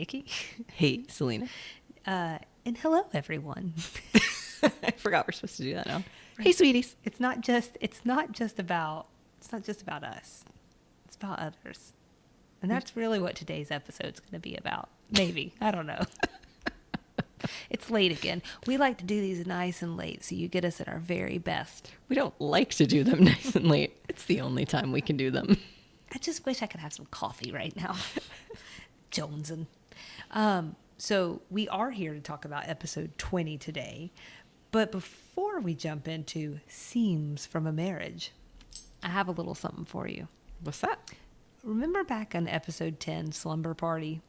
Nikki. Hey, Selena. And hello, everyone. I forgot we're supposed to do that now. Hey, sweeties. It's not just about us. It's about others. And that's really what today's episode's going to be about. Maybe. I don't know. It's late again. We like to do these nice and late so you get us at our very best. We don't like to do them nice and late. It's the only time we can do them. I just wish I could have some coffee right now. Jonesin'. So we are here to talk about episode 20 today. But before we jump into Seams from a Marriage, I have a little something for you. What's that? Remember back on episode 10, Slumber Party?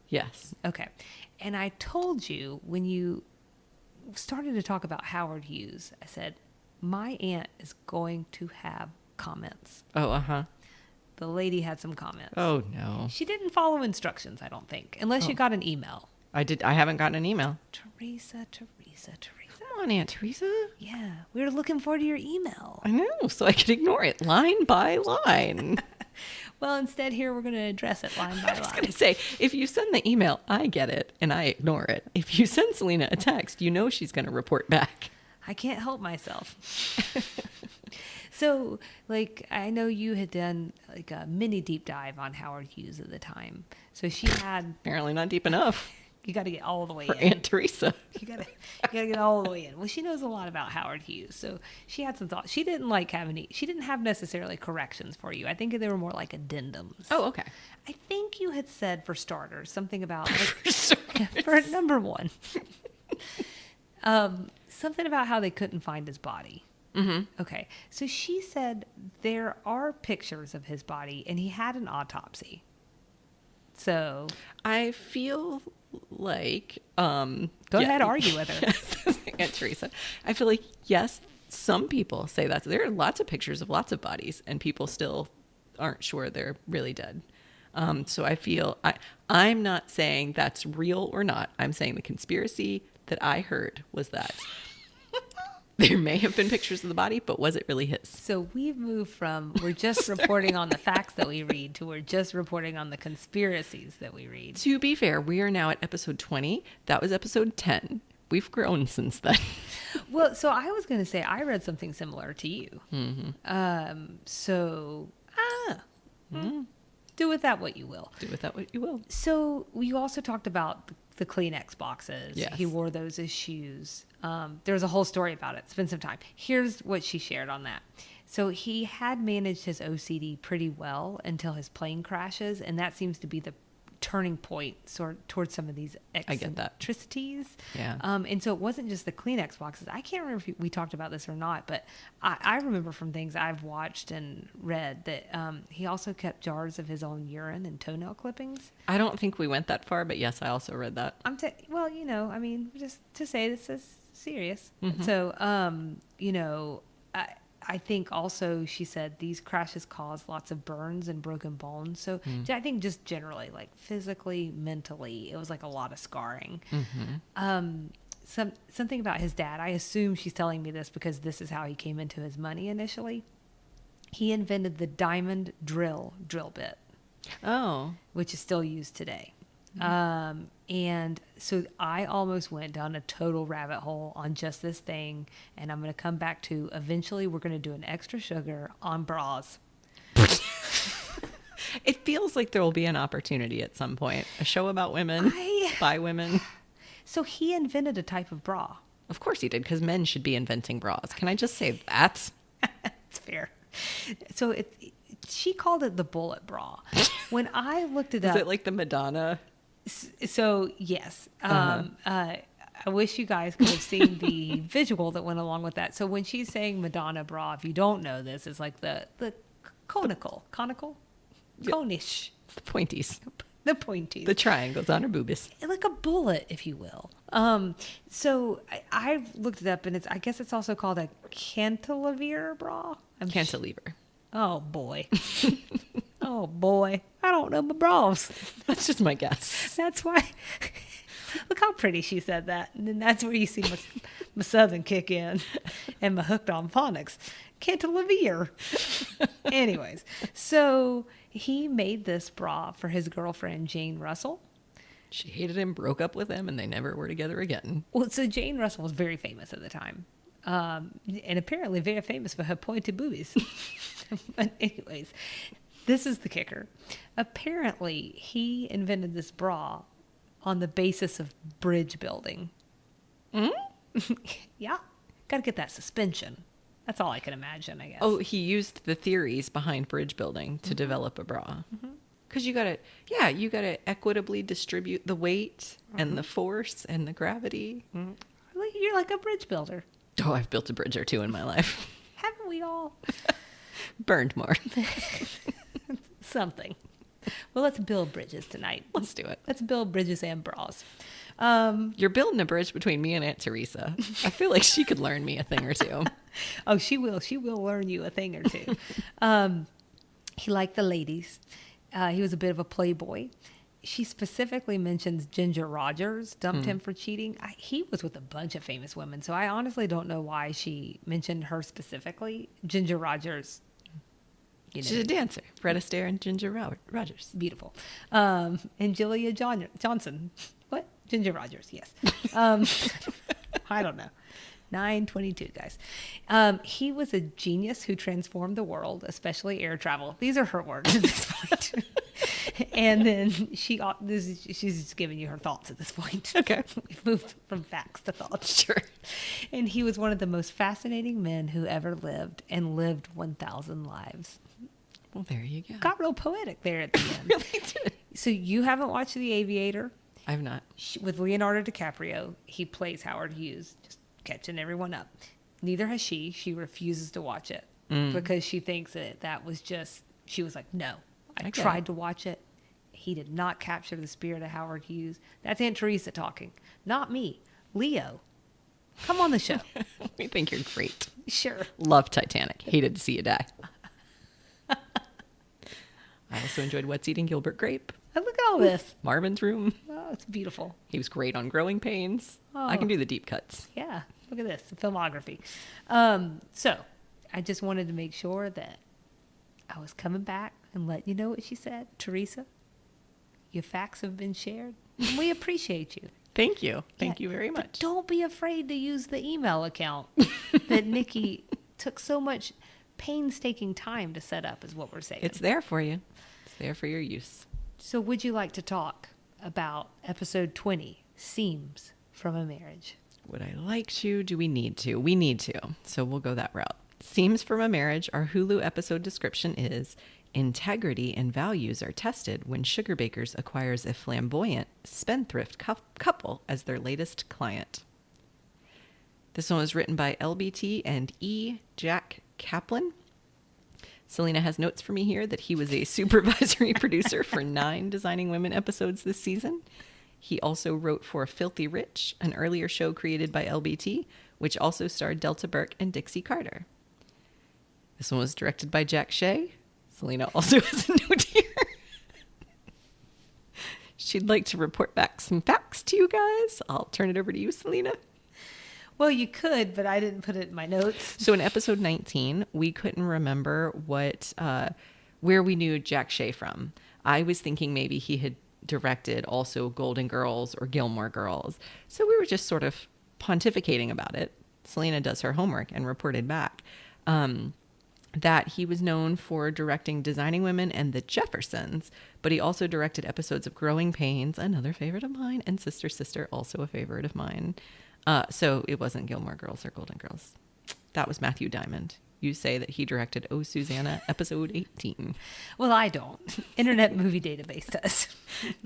Yes. Okay. And I told you when you started to talk about Howard Hughes, I said, my aunt is going to have comments. Oh, uh-huh. The lady had some comments. Oh, no. She didn't follow instructions, I don't think, unless you got an email. I haven't gotten an email. Teresa. Come on, Aunt Teresa. Yeah, we were looking forward to your email. I know, so I could ignore it line by line. Well, instead here we're going to address it line by line. I was going to say, if you send the email, I get it, and I ignore it. If you send Selena a text, you know she's going to report back. I can't help myself. So, I know you had done a mini deep dive on Howard Hughes at the time. So she had... Apparently not deep enough. You got to get all the way for in. Aunt Teresa. You got to get all the way in. Well, she knows a lot about Howard Hughes, so she had some thoughts. She didn't she didn't have necessarily corrections for you. I think they were more like addendums. Oh, okay. I think you had said, for starters, something about for number one, something about how they couldn't find his body. Mm-hmm. Okay, so she said there are pictures of his body, and he had an autopsy. So I feel like go ahead, argue with her. Yes, Aunt Teresa. I feel like, yes, some people say that. There are lots of pictures of lots of bodies, and people still aren't sure they're really dead. So I feel I'm not saying that's real or not. I'm saying the conspiracy that I heard was that there may have been pictures of the body, but was it really his? So we've moved from we're just reporting on the facts that we read to we're just reporting on the conspiracies that we read. To be fair, we are now at episode 20. That was episode 10. We've grown since then. Well, so I was going to say I read something similar to you. Mm-hmm. Do with that what you will. Do with that what you will. So you also talked about the Kleenex boxes. Yes. He wore those as shoes. There's a whole story about it. Spend some time. Here's what she shared on that. So he had managed his OCD pretty well until his plane crashes, and that seems to be the turning point towards some of these eccentricities. Yeah. And so it wasn't just the Kleenex boxes. I can't remember if we talked about this or not, but I remember from things I've watched and read that he also kept jars of his own urine and toenail clippings. I don't think we went that far, but yes, I also read that. Just to say this is serious. Mm-hmm. So, I think also she said these crashes cause lots of burns and broken bones. So I think just generally, physically, mentally, it was a lot of scarring. Mm-hmm. Something about his dad. I assume she's telling me this because this is how he came into his money initially. He invented the diamond drill bit. Oh. Which is still used today. And so I almost went down a total rabbit hole on just this thing. And I'm going to come back to eventually we're going to do an extra sugar on bras. It feels like there will be an opportunity at some point. A show about women, by women. So he invented a type of bra. Of course he did, because men should be inventing bras. Can I just say that? That's fair. So she called it the bullet bra. When I looked it up. Is it like the Madonna? So, yes. I wish you guys could have seen the visual that went along with that. So when she's saying Madonna bra, if you don't know this, it's like the conical, conish. The pointies. The pointies. The triangles on her boobies. Like a bullet, if you will. So I've looked it up, and I guess it's also called a cantilever bra. Cantilever. Oh, boy. Oh, boy. I don't know my bras. That's just my guess. That's why. Look how pretty she said that. And then that's where you see my Southern kick in and my hooked on phonics. Cantilever. Anyways, so he made this bra for his girlfriend, Jane Russell. She hated him, broke up with him, and they never were together again. Well, so Jane Russell was very famous at the time. And apparently very famous for her pointed boobies. But anyways, this is the kicker. Apparently, he invented this bra on the basis of bridge building. Yeah. Got to get that suspension. That's all I can imagine, I guess. Oh, he used the theories behind bridge building to develop a bra. Because you got to equitably distribute the weight and the force and the gravity. You're like a bridge builder. Oh, I've built a bridge or two in my life. Haven't we all? Burned more. Something. Well, let's build bridges tonight. Let's do it. Let's build bridges and bras. You're building a bridge between me and Aunt Teresa. I feel like she could learn me a thing or two. Oh, she will. She will learn you a thing or two. He liked the ladies. He was a bit of a playboy. She specifically mentions Ginger Rogers dumped him for cheating. He was with a bunch of famous women, so I honestly don't know why she mentioned her specifically. Ginger Rogers. She's a dancer. Fred Astaire and Ginger Rogers. Beautiful. And Julia Johnson. What? Ginger Rogers, yes. I don't know. 922, guys. He was a genius who transformed the world, especially air travel. These are her words at this point. And then she's just giving you her thoughts at this point. Okay. We've moved from facts to thoughts. Sure. And he was one of the most fascinating men who ever lived and lived 1,000 lives. Well, there you go. Got real poetic there at the end. Really did. So you haven't watched The Aviator? I have not. With Leonardo DiCaprio, he plays Howard Hughes, just catching everyone up. Neither has she. She refuses to watch it because she thinks that was just, she was like, no. I tried to watch it. He did not capture the spirit of Howard Hughes. That's Aunt Teresa talking, not me. Leo, come on the show. We think you're great. Sure. Love Titanic. Hated to see you die. I also enjoyed What's Eating Gilbert Grape. Look at all this. Marvin's Room. Oh, it's beautiful. He was great on Growing Pains. Oh. I can do the deep cuts. Yeah, look at this, the filmography. So I just wanted to make sure that I was coming back and letting you know what she said. Teresa, your facts have been shared. And we appreciate you. Thank you. Thank you very much. But don't be afraid to use the email account that Nikki took so much painstaking time to set up, is what we're saying. It's there for you. It's there for your use. So would you like to talk about episode 20, Seams from a Marriage? Would I like to? Do we need to? We need to. So we'll go that route. Seams from a Marriage, our Hulu episode description is: integrity and values are tested when Sugarbakers acquires a flamboyant spendthrift couple as their latest client. This one was written by LBT and E. Jack Kaplan. Selena has notes for me here that he was a supervisory producer for 9 Designing Women episodes this season. He also wrote for Filthy Rich, an earlier show created by LBT, which also starred Delta Burke and Dixie Carter. This one was directed by Jack Shea. Selena also has a note here. She'd like to report back some facts to you guys. I'll turn it over to you, Selena. Well, you could, but I didn't put it in my notes. So in episode 19, we couldn't remember where we knew Jack Shea from. I was thinking maybe he had directed also Golden Girls or Gilmore Girls. So we were just sort of pontificating about it. Selena does her homework and reported back that he was known for directing Designing Women and The Jeffersons, but he also directed episodes of Growing Pains, another favorite of mine, and Sister Sister, also a favorite of mine. So it wasn't Gilmore Girls or Golden Girls. That was Matthew Diamond. You say that he directed Oh, Susanna, episode 18. Well, I don't. Internet Movie Database does.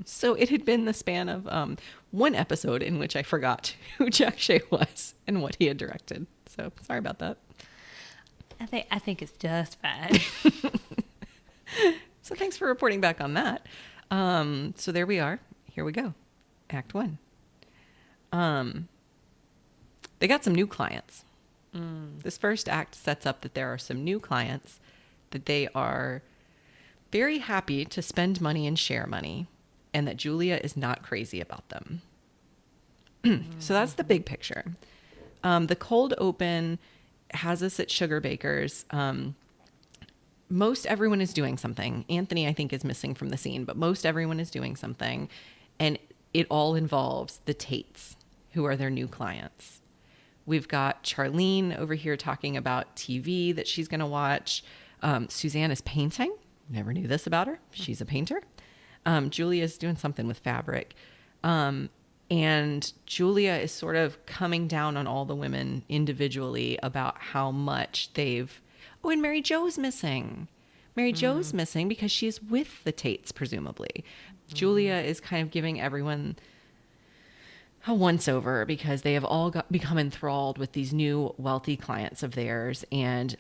So it had been the span of one episode in which I forgot who Jack Shea was and what he had directed. So sorry about that. I think it's just fine. So thanks for reporting back on that. So there we are. Here we go. Act 1. They got some new clients. This first act sets up that there are some new clients, that they are very happy to spend money and share money, and that Julia is not crazy about them. So that's the big picture. The cold open has us at Sugarbakers. Most everyone is doing something. Anthony, I think, is missing from the scene, but most everyone is doing something. And it all involves the Tates, who are their new clients. We've got Charlene over here talking about TV that she's going to watch. Suzanne is painting. Never knew this about her. She's a painter. Julia's doing something with fabric. And Julia is sort of coming down on all the women individually about how much they've... Oh, and Mary Jo's missing. Mary Jo's missing because she's with the Tates, presumably. Julia is kind of giving everyone a once-over because they have all become enthralled with these new wealthy clients of theirs. And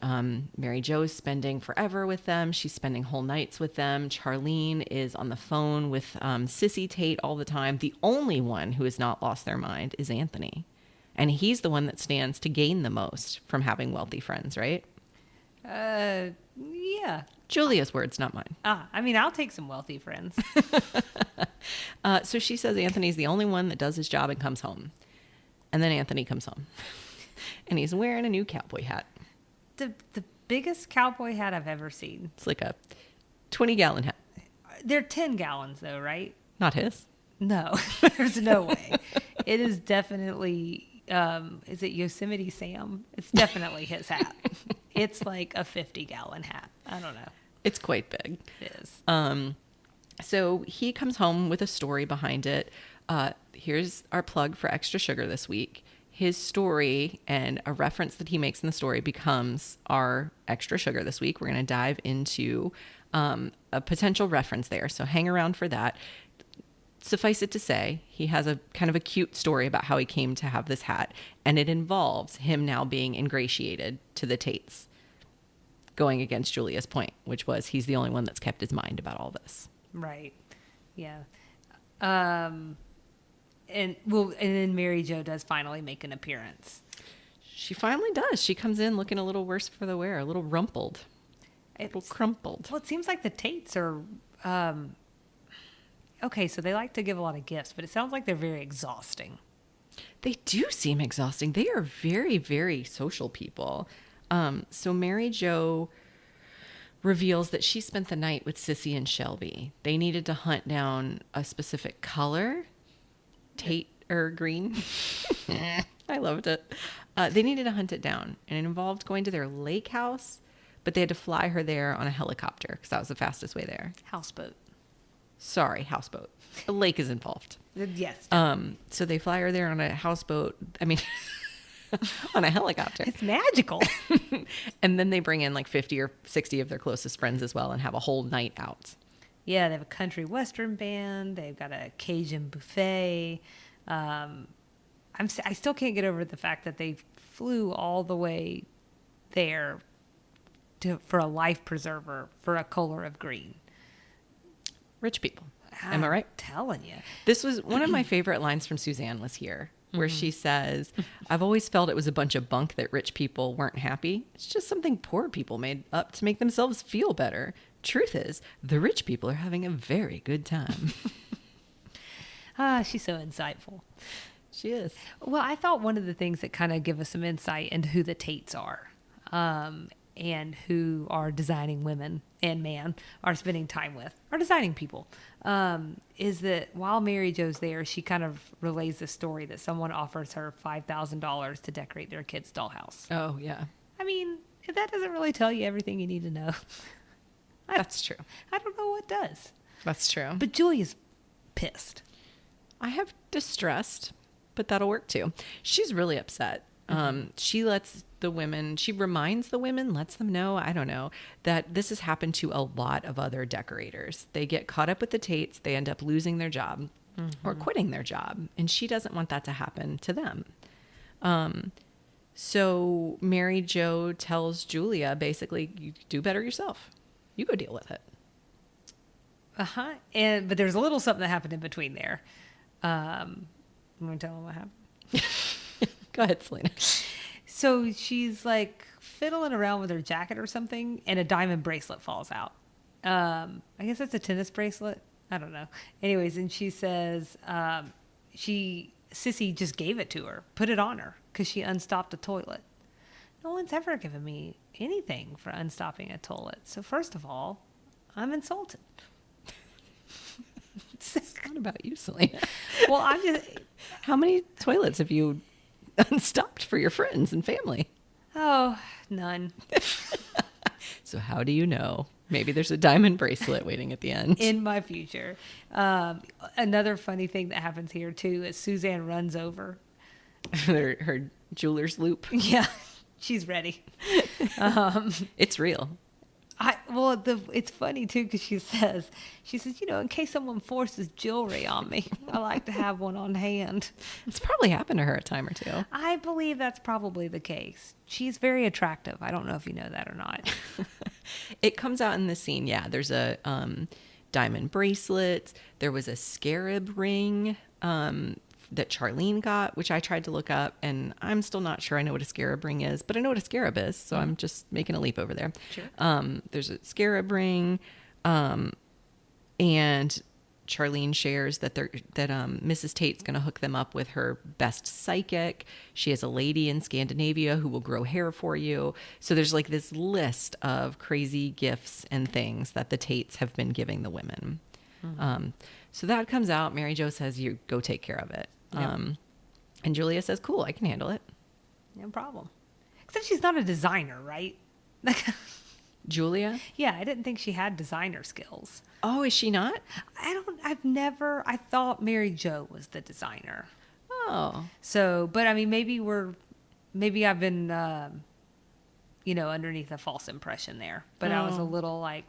Mary Jo's spending forever with them. She's spending whole nights with them. Charlene is on the phone with Sissy Tate all the time. The only one who has not lost their mind is Anthony. And he's the one that stands to gain the most from having wealthy friends, right? Yeah. Julia's words, not mine. I mean, I'll take some wealthy friends. So she says Anthony's the only one that does his job and comes home. And then Anthony comes home. And he's wearing a new cowboy hat. The biggest cowboy hat I've ever seen. It's like a 20-gallon hat. They're 10 gallons, though, right? Not his. No, there's no way. It is definitely, is it Yosemite Sam? It's definitely his hat. It's like a 50-gallon hat. I don't know. It's quite big. It is. So he comes home with a story behind it. Here's our plug for Extra Sugar this week. His story and a reference that he makes in the story becomes our Extra Sugar this week. We're going to dive into a potential reference there. So hang around for that. Suffice it to say, he has a kind of a cute story about how he came to have this hat. And it involves him now being ingratiated to the Tates, going against Julia's point, which was he's the only one that's kept his mind about all this. Right. Yeah. And then Mary Jo does finally make an appearance. She finally does. She comes in looking a little worse for the wear, a little rumpled, a little crumpled. Well, it seems like the Tates are, okay, so they like to give a lot of gifts, but it sounds like they're very exhausting. They do seem exhausting. They are very, very social people. So Mary Jo reveals that she spent the night with Sissy and Shelby. They needed to hunt down a specific color, Tate or green. I loved it. They needed to hunt it down, and it involved going to their lake house, but they had to fly her there on a helicopter because that was the fastest way there. Houseboat. Sorry, houseboat. A lake is involved. Yes. So they fly her there on a houseboat. I mean, on a helicopter. It's magical. And then they bring in like 50 or 60 of their closest friends as well and have a whole night out. Yeah, they have a country western band. They've got a Cajun buffet. I still can't get over the fact that they flew all the way there for a life preserver for a color of green. Rich people. Am I right? I'm telling you. This was one of my favorite lines from Suzanne was here, where she says, I've always felt it was a bunch of bunk that rich people weren't happy. It's just something poor people made up to make themselves feel better. Truth is, the rich people are having a very good time. She's so insightful. She is. Well, I thought one of the things that kind of give us some insight into who the Tates are, and who our designing women and man are spending time with, our designing people, is that while Mary Jo's there, she kind of relays the story that someone offers her $5,000 to decorate their kid's dollhouse. Oh, yeah. I mean, that doesn't really tell you everything you need to know. That's true. I don't know what does. That's true. But Julia's pissed. I have distressed, but that'll work too. She's really upset. She lets the women, she reminds the women, lets them know, I don't know, that this has happened to a lot of other decorators. They get caught up with the Tates, they end up losing their job or quitting their job. And she doesn't want that to happen to them. So Mary Jo tells Julia, basically, you do better yourself. You go deal with it. But there's a little something that happened in between there. I'm going to tell them what happened. Go ahead, Selena. So she's like fiddling around with her jacket or something, and a diamond bracelet falls out. I guess that's a tennis bracelet. I don't know. Anyways, and she says Sissy just gave it to her, put it on her, because she unstopped a toilet. No one's ever given me anything for unstopping a toilet. So first of all, I'm insulted. It's not about you, Selena. Well, I'm just, How many toilets have you unstopped for your friends and family? oh, none. So how do you know? Maybe there's a diamond bracelet waiting at the end. In my future. Another funny thing that happens here too is Suzanne runs over. Her jeweler's loop. Yeah, she's ready. It's real. It's funny too because she says, in case someone forces jewelry on me, I like to have one on hand. It's probably happened to her a time or two. I believe that's probably the case. She's very attractive. I don't know if you know that or not. It comes out in the scene. Yeah, there's a diamond bracelet. There was a scarab ring that Charlene got, which I tried to look up, and I'm still not sure I know what a scarab ring is, but I know what a scarab is, so I'm just making a leap over there. Sure. There's a scarab ring, and Charlene shares that Mrs. Tate's going to hook them up with her best psychic. She has a lady in Scandinavia who will grow hair for you. So there's like this list of crazy gifts and things that the Tates have been giving the women. Mm-hmm. So that comes out. Mary Jo says, you go take care of it. Yep. And Julia says, cool, I can handle it. No problem. Except she's not a designer, right? Julia? Yeah, I didn't think she had designer skills. Oh, is she not? I thought Mary Jo was the designer. Oh. So, but I mean, maybe I've been, underneath a false impression there. But I was a little like,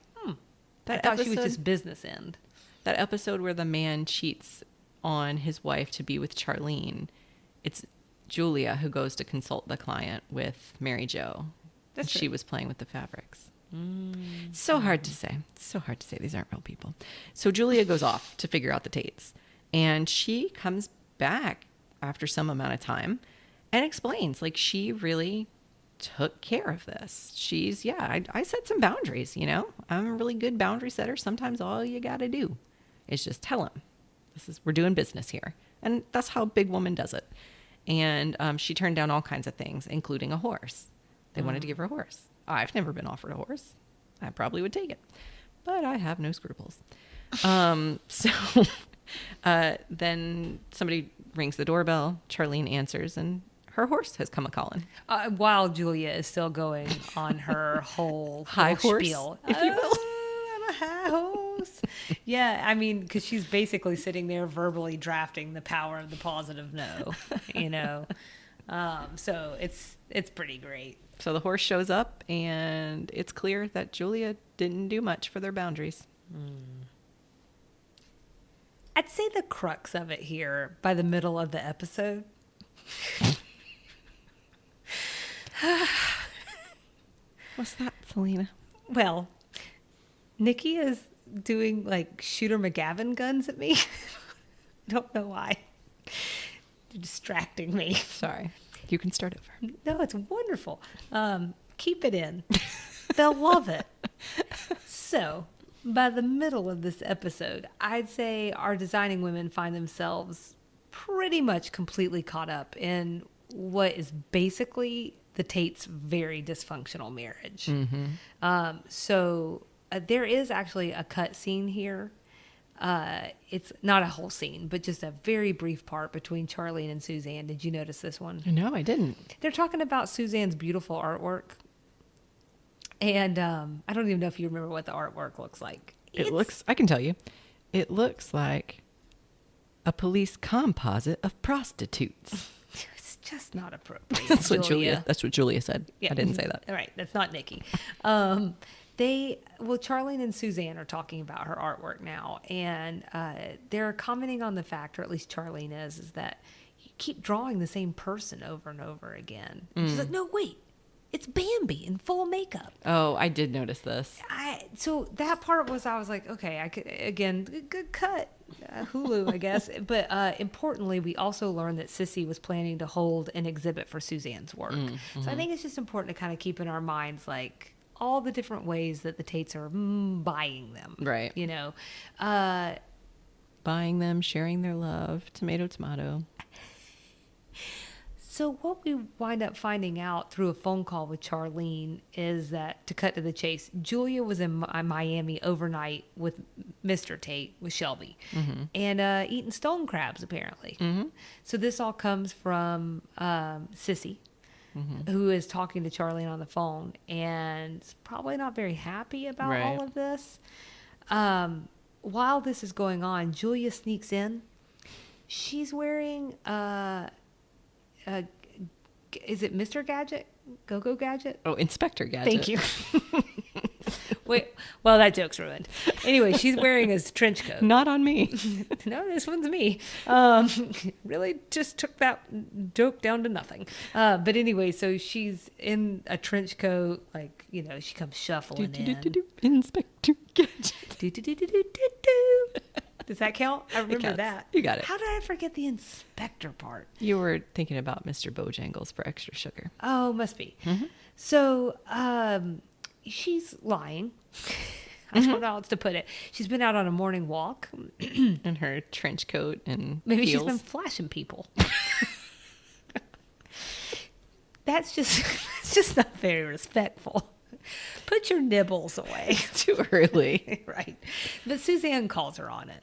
I thought she was just business end. That episode where the man cheats on his wife to be with Charlene, it's Julia who goes to consult the client with Mary Jo. She was playing with the fabrics. So hard to say. So hard to say. These aren't real people. So Julia goes off to figure out the Tates. And she comes back after some amount of time and explains, like, she really took care of this. I set some boundaries, I'm a really good boundary setter. Sometimes all you got to do is just tell him, we're doing business here. And that's how a big woman does it. And she turned down all kinds of things, including a horse. They wanted to give her a horse. I've never been offered a horse. I probably would take it, but I have no scruples. Then somebody rings the doorbell. Charlene answers, and her horse has come a-calling. While Julia is still going on her whole high horse spiel, if you will. I'm a high horse. Yeah, I mean, because she's basically sitting there verbally drafting the power of the positive no, So it's pretty great. So the horse shows up, and it's clear that Julia didn't do much for their boundaries. I'd say the crux of it here by the middle of the episode. What's that, Selena? Well, Nikki is doing like Shooter McGavin guns at me. I don't know why. You're distracting me. Sorry. You can start over. No, it's wonderful. Keep it in. They'll love it. So, by the middle of this episode, I'd say our designing women find themselves pretty much completely caught up in what is basically the Tates' very dysfunctional marriage. Mm-hmm. So there is actually a cut scene here. It's not a whole scene, but just a very brief part between Charlene and Suzanne. Did you notice this one? No, I didn't. They're talking about Suzanne's beautiful artwork. And I don't even know if you remember what the artwork looks like. I can tell you, it looks like a police composite of prostertutes. It's just not appropriate. That's what Julia said. Yeah. I didn't say that. All right. That's not Nikki. Charlene and Suzanne are talking about her artwork now, and they're commenting on the fact, or at least Charlene is that you keep drawing the same person over and over again. And she's like, no, wait, it's Bambi in full makeup. Oh, I did notice this. So that part was, I was like, okay, I could, again, good cut. Hulu, I guess. But importantly, we also learned that Sissy was planning to hold an exhibit for Suzanne's work. Mm-hmm. So I think it's just important to kind of keep in our minds, like, all the different ways that the Tates are buying them. Right. Buying them, sharing their love, tomato, tomato. So what we wind up finding out through a phone call with Charlene is that, to cut to the chase, Julia was in Miami overnight with Mr. Tate, with Shelby, and eating stone crabs, apparently. So this all comes from Sissy, who is talking to Charlene on the phone, and is probably not very happy about all of this. While this is going on, Julia sneaks in. She's wearing is it Mr. Gadget? Go-Go Gadget? Oh, Inspector Gadget. Thank you. Wait, well, that joke's ruined. Anyway, she's wearing a trench coat. Not on me. No, this one's me. Really just took that joke down to nothing. But anyway, so she's in a trench coat, like, you know, she comes shuffling in. Inspector Gadget. Does that count? I remember that. You got it. How did I forget the inspector part? You were thinking about Mr. Bojangles for extra sugar. Oh, must be. So she's lying. I don't know how else to put it. She's been out on a morning walk. In her trench coat and Maybe heels. she's been flashing people. That's just not very respectful. Put your nibbles away. It's too early. Right. But Suzanne calls her on it.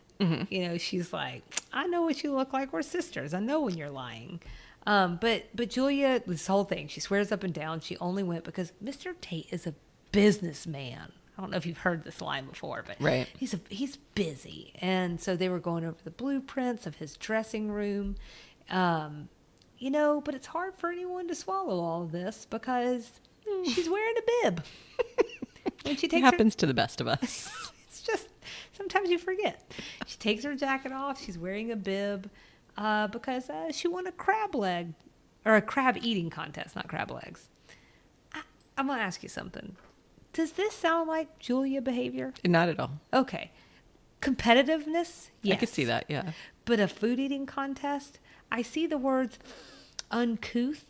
You know, she's like, I know what you look like. We're sisters. I know when you're lying. But Julia, this whole thing, she swears up and down she only went because Mr. Tate is a businessman. I don't know if you've heard this line before, but right. He's busy. And so they were going over the blueprints of his dressing room. You know, but it's hard for anyone to swallow all of this because she's wearing a bib. When she takes it happens to the best of us. It's just, sometimes you forget. She takes her jacket off. She's wearing a bib because she won a crab leg, or a crab eating contest, not crab legs. I'm going to ask you something. Does this sound like Julia behavior? Not at all. Okay. Competitiveness? Yes. I could see that, yeah. But a food eating contest? I see the words uncouth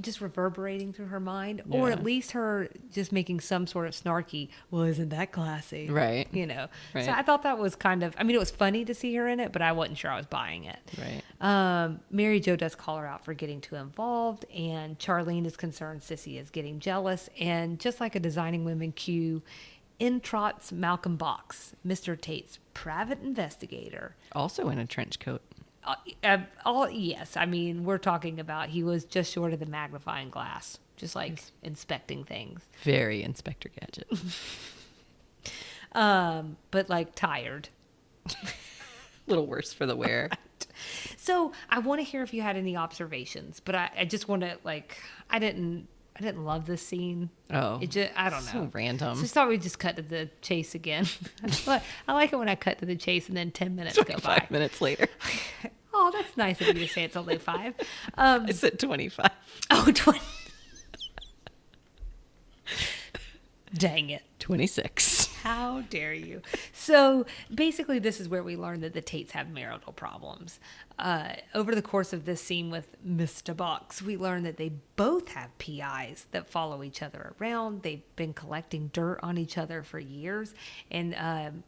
just reverberating through her mind, or at least her just making some sort of snarky, well, isn't that classy? Right. You know? Right. So I thought that was kind of, I mean, it was funny to see her in it, but I wasn't sure I was buying it. Right. Mary Jo does call her out for getting too involved, and Charlene is concerned Sissy is getting jealous, and just like a Designing Women cue, in trots Malcolm Box, Mr. Tate's private investigator. Also in a trench coat. Yes, I mean, we're talking about he was just short of the magnifying glass, just like inspecting things. Very Inspector Gadget. But like tired. A little worse for the wear. Right. So I want to hear if you had any observations, but I just want to, like, I didn't love this scene. Oh, it just, I don't know. So random. So I just thought we'd just cut to the chase again. I like it when I cut to the chase and then 10 minutes go by. 5 minutes later. Oh, that's nice of you to say it's only 5. I said 25. Oh, 20. Dang it. 26. How dare you? So basically, this is where we learn that the Tates have marital problems. Over the course of this scene with Mr. Box, we learn that they both have PIs that follow each other around. They've been collecting dirt on each other for years and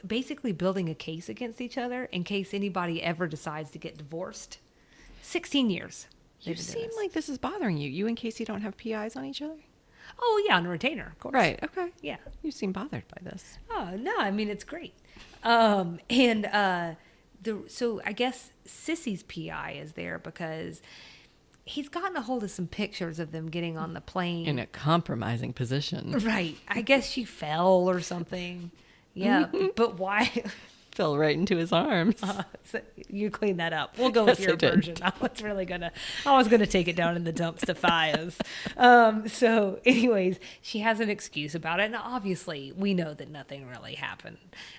basically building a case against each other in case anybody ever decides to get divorced. 16 years. You seem like this is bothering you. You and Casey don't have PIs on each other? Oh, yeah, on a retainer, of course. Right, okay. Yeah. You seem bothered by this. Oh, no, I mean, it's great. So I guess Sissy's PI is there because he's gotten a hold of some pictures of them getting on the plane. In a compromising position. Right. I guess she fell or something. Yeah, but why? Fell right into his arms. So you clean that up. We'll go with your version. I was gonna take it down in the dumps to 5s. So anyways, she has an excuse about it, and obviously we know that nothing really happened.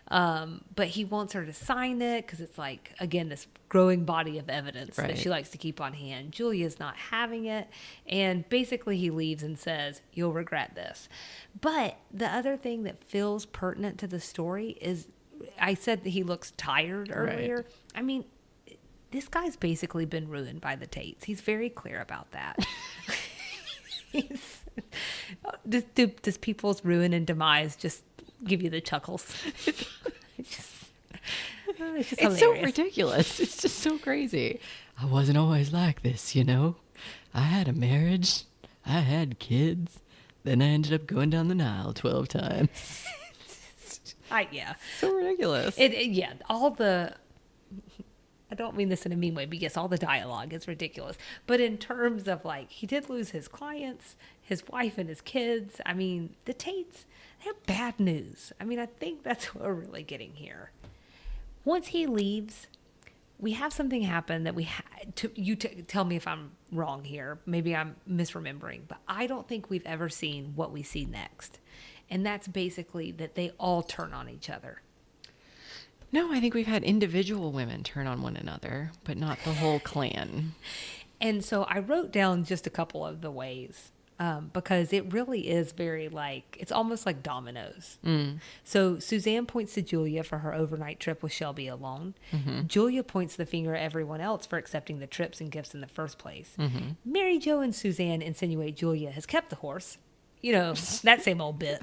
But he wants her to sign it because it's like, again, this growing body of evidence that she likes to keep on hand. Julia's not having it, and basically he leaves and says, "You'll regret this." But the other thing that feels pertinent to the story is, I said that he looks tired earlier. Right. I mean, this guy's basically been ruined by the Tates. He's very clear about that. Does people's ruin and demise just give you the chuckles? It's just It's so hilarious. ridiculous. It's just so crazy. I wasn't always like this, you know. I had a marriage. I had kids. Then I ended up going down the Nile 12 times. Yeah. So ridiculous. Yeah, all the, I don't mean this in a mean way, but yes, all the dialogue is ridiculous. But in terms of like, he did lose his clients, his wife and his kids. I mean, the Tates, they have bad news. I mean, I think that's what we're really getting here. Once he leaves, we have something happen that tell me if I'm wrong here. Maybe I'm misremembering, but I don't think we've ever seen what we see next. And that's basically that they all turn on each other. No, I think we've had individual women turn on one another, but not the whole clan. And so I wrote down just a couple of the ways, because it really is very like, it's almost like dominoes. So Suzanne points to Julia for her overnight trip with Shelby alone. Julia points the finger at everyone else for accepting the trips and gifts in the first place. Mary Jo and Suzanne insinuate Julia has kept the horse. You know, that same old bit.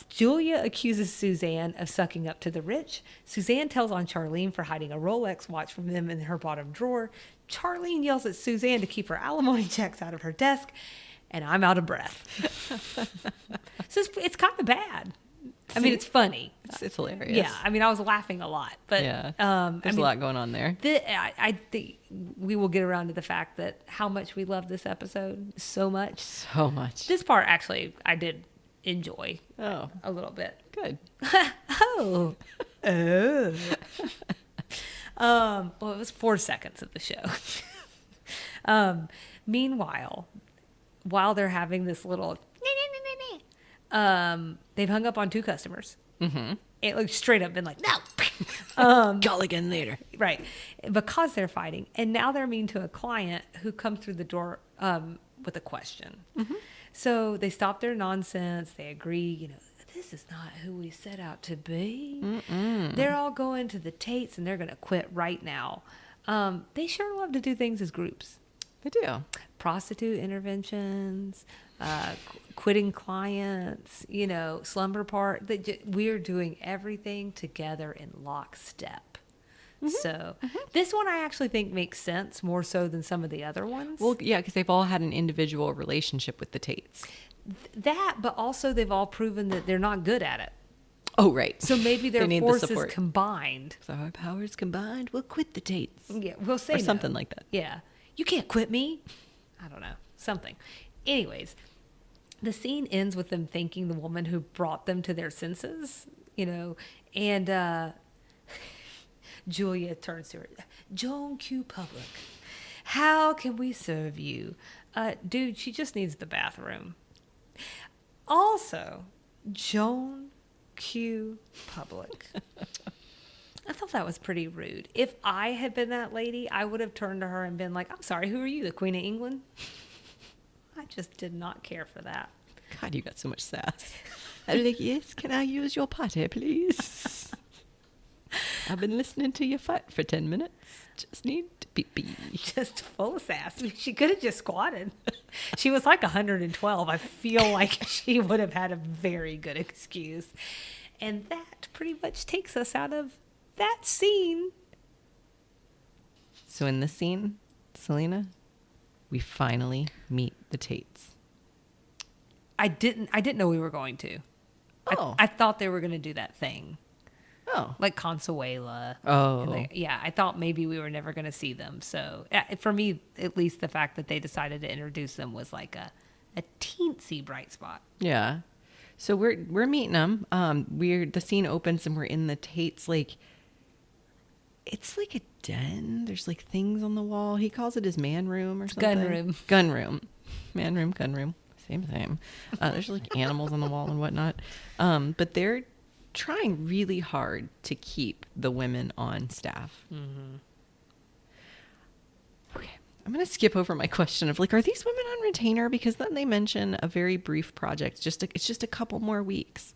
Julia accuses Suzanne of sucking up to the rich. Suzanne tells on Charlene for hiding a Rolex watch from them in her bottom drawer. Charlene yells at Suzanne to keep her alimony checks out of her desk. And I'm out of breath. So it's kind of bad. I mean, it's funny. It's hilarious. Yeah, I mean, I was laughing a lot. But there's a lot going on there. I think we will get around to the fact that how much we love this episode so much. So much. This part, actually, I did enjoy Oh, a little bit. good. Oh. Well, it was 4 seconds of the show. Meanwhile, while they're having this little, they've hung up on 2 customers. It looks straight up been like, no. Call again later. Right. Because they're fighting. And now they're mean to a client who comes through the door with a question. So they stop their nonsense. They agree, you know, this is not who we set out to be. They're all going to the Tates and they're going to quit right now. They sure love to do things as groups. They do. Prostitute interventions, quitting clients, you know, slumber part. We're doing everything together in lockstep. So this one I actually think makes sense more so than some of the other ones. Well, yeah, because they've all had an individual relationship with the Tates. That, but also they've all proven that they're not good at it. Oh, right. So maybe their need the forces support. combined. So our powers combined, we'll quit the Tates. Yeah, we'll say Or no. something like that. Yeah. You can't quit me. I don't know. Something. Anyways, the scene ends with them thanking the woman who brought them to their senses, you know, and Julia turns to her. Joan Q. Public, how can we serve you? Dude, she just needs the bathroom. Also, Joan Q. Public. I thought that was pretty rude. If I had been that lady, I would have turned to her and been like, I'm sorry, who are you, the Queen of England? I just did not care for that. God, you got so much sass. I'd be like, yes, can I use your potty, please? I've been listening to you fight for 10 minutes. Just need to pee. Just full of sass. She could have just squatted. She was like 112. I feel like she would have had a very good excuse. And that pretty much takes us out of that scene. So in this scene, Selena, we finally meet the Tates. I didn't know we were going to. Oh. I thought they were going to do that thing. Oh. Like Consuela. Oh. Yeah, I thought maybe we were never going to see them. So for me, at least the fact that they decided to introduce them was like a teensy bright spot. Yeah. So we're meeting them. The scene opens and we're in the Tates, like, it's like a den. There's like things on the wall. He calls it his man room or something. Gun room. Gun room. Man room, gun room. Same. There's like animals on the wall and whatnot. But they're trying really hard to keep the women on staff. Okay. I'm going to skip over my question of like, are these women on retainer? Because then they mention a very brief project. It's just a couple more weeks.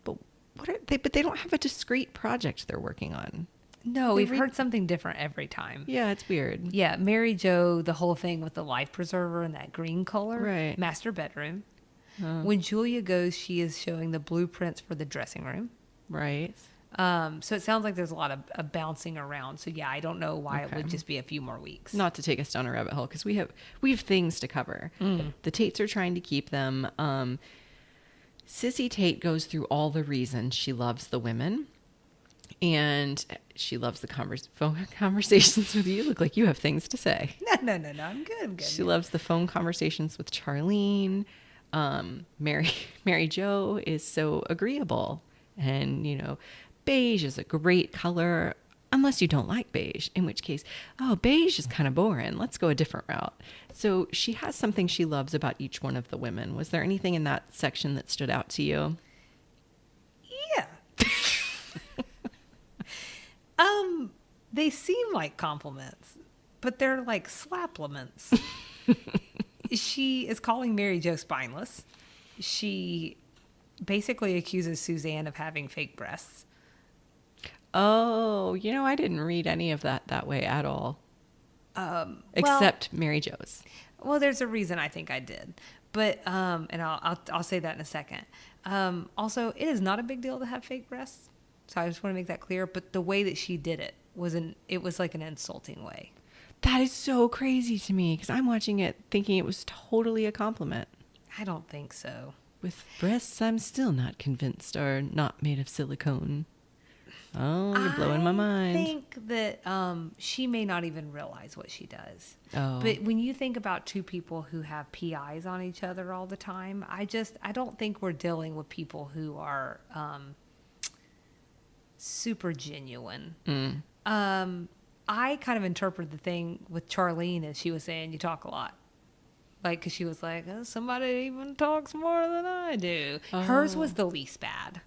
But what are they? But they don't have a discrete project they're working on. No, we've heard something different every time. Yeah, it's weird. Yeah, Mary Jo, the whole thing with the life preserver and that green color. Right. Master bedroom. When Julia goes, she is showing the blueprints for the dressing room. Right. So it sounds like there's a lot of bouncing around. So yeah, I don't know why it would just be a few more weeks. Not to take us down a rabbit hole, because we have things to cover. The Tates are trying to keep them. Sissy Tate goes through all the reasons she loves the women, and she loves the phone conversations with you. You look like you have things to say. No. I'm good. She loves the phone conversations with Charlene. Mary Jo is so agreeable, and beige is a great color, unless you don't like beige, in which case, beige is kind of boring. Let's go a different route. So she has something she loves about each one of the women. Was there anything in that section that stood out to you? Yeah. They seem like compliments, but they're like slapliments. She is calling Mary Jo spineless. She basically accuses Suzanne of having fake breasts. Oh, I didn't read any of that way at all. Except Mary Jo's. Well, there's a reason I think I did, but and I'll say that in a second. Also, it is not a big deal to have fake breasts, so I just want to make that clear. But the way that she did it was like an insulting way. That is so crazy to me, because I'm watching it thinking it was totally a compliment. I don't think so. With breasts, I'm still not convinced are not made of silicone. Oh, you're blowing my mind. I think that she may not even realize what she does. Oh. But when you think about two people who have PIs on each other all the time, I don't think we're dealing with people who are super genuine. I kind of interpreted the thing with Charlene as she was saying, you talk a lot. Like, because she was like, somebody even talks more than I do. Oh. Hers was the least bad.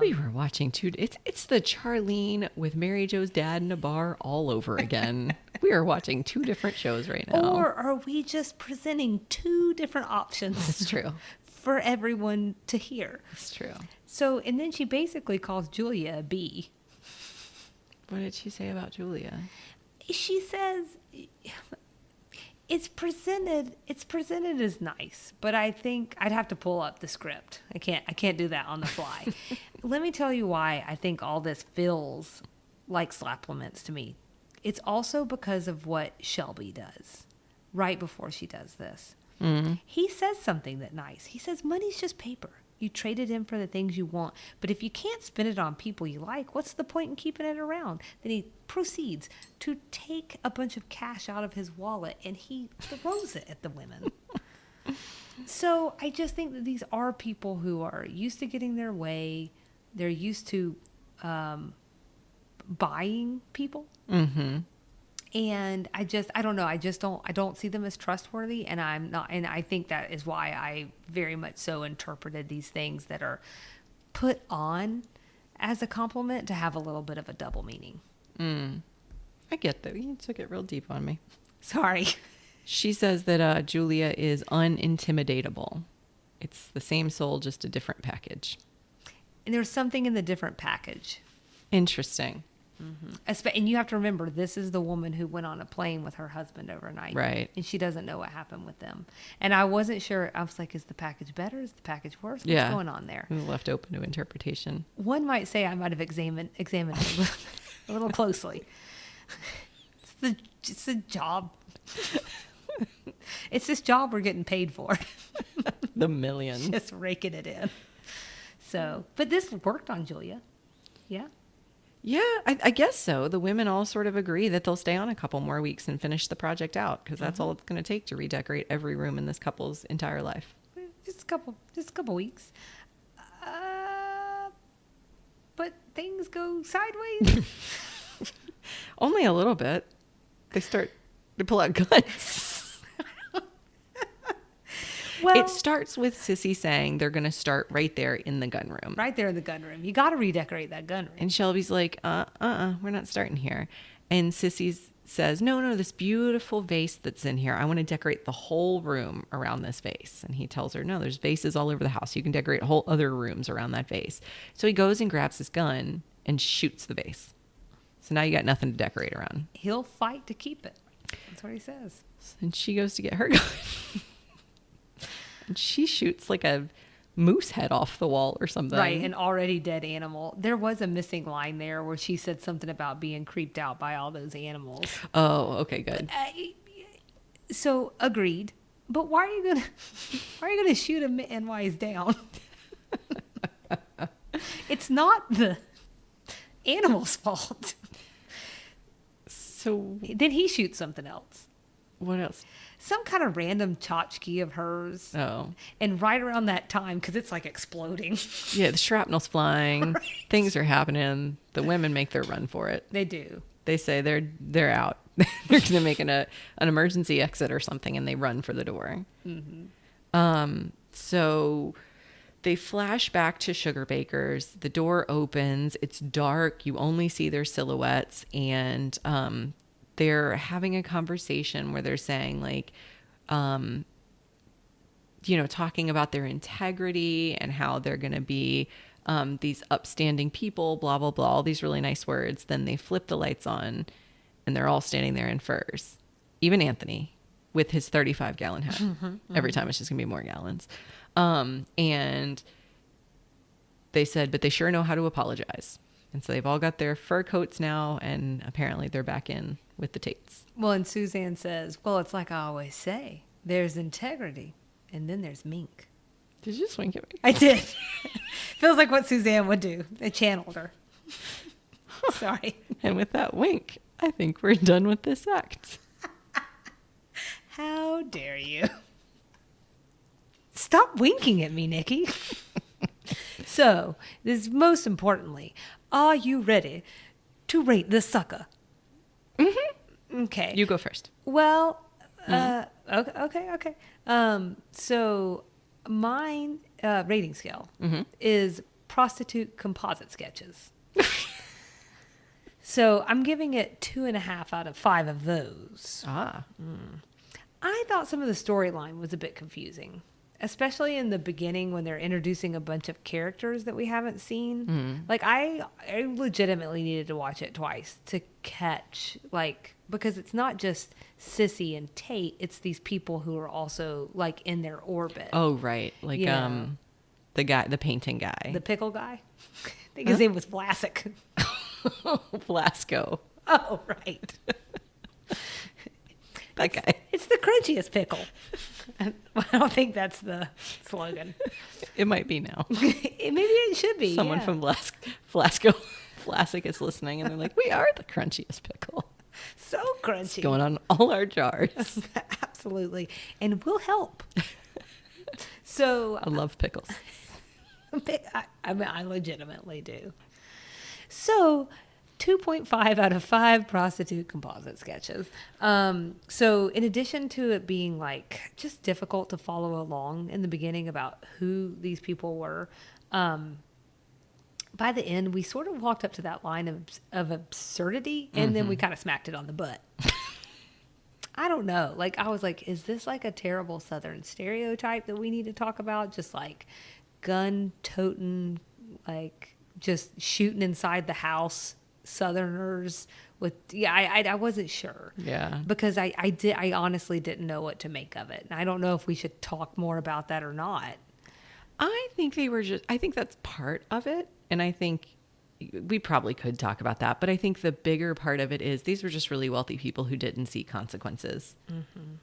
We were watching it's the Charlene with Mary Jo's dad in a bar all over again. We are watching two different shows right now. Or are we just presenting two different options? That's true. For everyone to hear. That's true. So, and then she basically calls Julia a bee. What did she say about Julia? She says it's presented as nice, but I think I'd have to pull up the script. I can't do that on the fly. Let me tell you why I think all this feels like slapliments to me. It's also because of what Shelby does right before she does this. Mm-hmm. He says something that's nice. He says money's just paper. You trade it in for the things you want. But if you can't spend it on people you like, what's the point in keeping it around? Then he proceeds to take a bunch of cash out of his wallet and he throws it at the women. So I just think that these are people who are used to getting their way. They're used to buying people. Mm-hmm. And I don't know. I don't see them as trustworthy, and I think that is why I very much so interpreted these things that are put on as a compliment to have a little bit of a double meaning. I get that. You took it real deep on me. Sorry. She says that Julia is unintimidatable. It's the same soul, just a different package. And there's something in the different package. Interesting. Mm-hmm. And you have to remember, this is the woman who went on a plane with her husband overnight. Right. And she doesn't know what happened with them. And I wasn't sure. I was like, is the package better? Is the package worse? What's going on there? It was left open to interpretation. One might say I might have examined it a little closely. It's the job. It's this job we're getting paid for. The millions. Just raking it in. So, but this worked on Julia. Yeah. Yeah, I guess so. The women all sort of agree that they'll stay on a couple more weeks and finish the project out, because that's all it's going to take to redecorate every room in this couple's entire life. Just a couple weeks. But things go sideways. Only a little bit. They start to pull out guns. Well, it starts with Sissy saying they're going to start right there in the gun room. Right there in the gun room. You got to redecorate that gun room. And Shelby's like, we're not starting here. And Sissy says, no, this beautiful vase that's in here, I want to decorate the whole room around this vase. And he tells her, no, there's vases all over the house. You can decorate whole other rooms around that vase. So he goes and grabs his gun and shoots the vase. So now you got nothing to decorate around. He'll fight to keep it. That's what he says. And she goes to get her gun. And she shoots like a moose head off the wall or something. Right, an already dead animal. There was a missing line there where she said something about being creeped out by all those animals. Oh, okay, good. So agreed. But why are you gonna shoot him and while he's down? It's not the animal's fault. So Then he shoots something else. what else? Some kind of random tchotchke of hers. Oh, And right around that time, because it's like exploding. yeah, the shrapnel's flying. Right. Things are happening. The women make their run for it. They do. They say they're out. They're going to make an emergency exit or something, and they run for the door. So they flash back to Sugar Bakers. The door opens. It's dark. You only see their silhouettes, and they're having a conversation where they're saying like, talking about their integrity and how they're going to be these upstanding people, blah, blah, blah, all these really nice words. Then they flip the lights on and they're all standing there in furs. Even Anthony with his 35-gallon hat. Every time it's just going to be more gallons. And they said, but they sure know how to apologize. And so they've all got their fur coats now, and apparently they're back in with the Tates. Well, and Suzanne says, well, it's like I always say, there's integrity, and then there's Mink. Did you just wink at me? I did. Feels like what Suzanne would do. I channeled her. Sorry. And with that wink, I think we're done with this act. How dare you? Stop winking at me, Nikki. So, this most importantly, are you ready to rate this sucker? Mm-hmm. Okay. You go first. Well, okay. So mine rating scale is prostitute composite sketches. So I'm giving it 2.5 out of 5 of those. I thought some of the storyline was a bit confusing, especially in the beginning when they're introducing a bunch of characters that we haven't seen. Like I legitimately needed to watch it twice to catch, like, because it's not just Sissy and Tate, it's these people who are also like in their orbit. Oh, right. Like the guy, the painting guy. The pickle guy. I think his name was Vlasic. Blasco. Oh, right. That guy. It's the crunchiest pickle. I don't think that's the slogan. It might be now. Maybe it should be. Someone from Blasco Vlasic is listening, and they're like, we are the crunchiest pickle. So crunchy. It's going on all our jars. Absolutely. And we'll help. So I love pickles. I mean, I legitimately do. So 2.5 out of 5 prostitute composite sketches. So in addition to it being like just difficult to follow along in the beginning about who these people were, by the end we sort of walked up to that line of absurdity, and then we kind of smacked it on the butt. I don't know. Like I was like, is this like a terrible Southern stereotype that we need to talk about? Just like gun toting, like just shooting inside the house Southerners with I wasn't sure. Yeah. Because I honestly didn't know what to make of it. And I don't know if we should talk more about that or not. I think I think that's part of it. And I think we probably could talk about that. But I think the bigger part of it is these were just really wealthy people who didn't see consequences.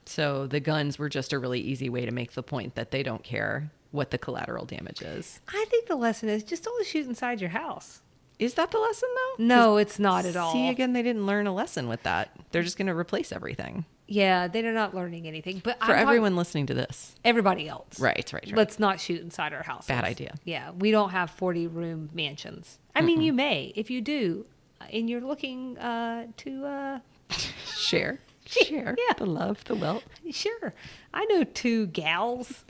So the guns were just a really easy way to make the point that they don't care what the collateral damage is. I think the lesson is just don't shoot inside your house. Is that the lesson, though? No, it's not at all. See, again, they didn't learn a lesson with that. They're just going to replace everything. Yeah, they're not learning anything. But For everyone listening to this. Everybody else. Right. Let's not shoot inside our houses. Bad idea. Yeah, we don't have 40-room mansions. I mean, you may. If you do, and you're looking to... Share. Yeah. The love, the wealth. Sure. I know 2 gals.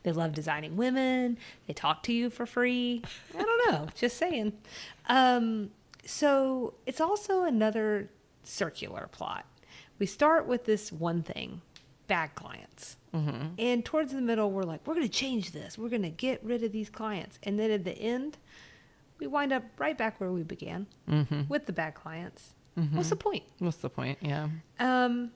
They love designing women. They talk to you for free. I don't know. Just saying. So it's also another circular plot. We start with this one thing, bad clients. And towards the middle, we're like, we're going to change this. We're going to get rid of these clients. And then at the end, we wind up right back where we began with the bad clients. What's the point? What's the point? Yeah. And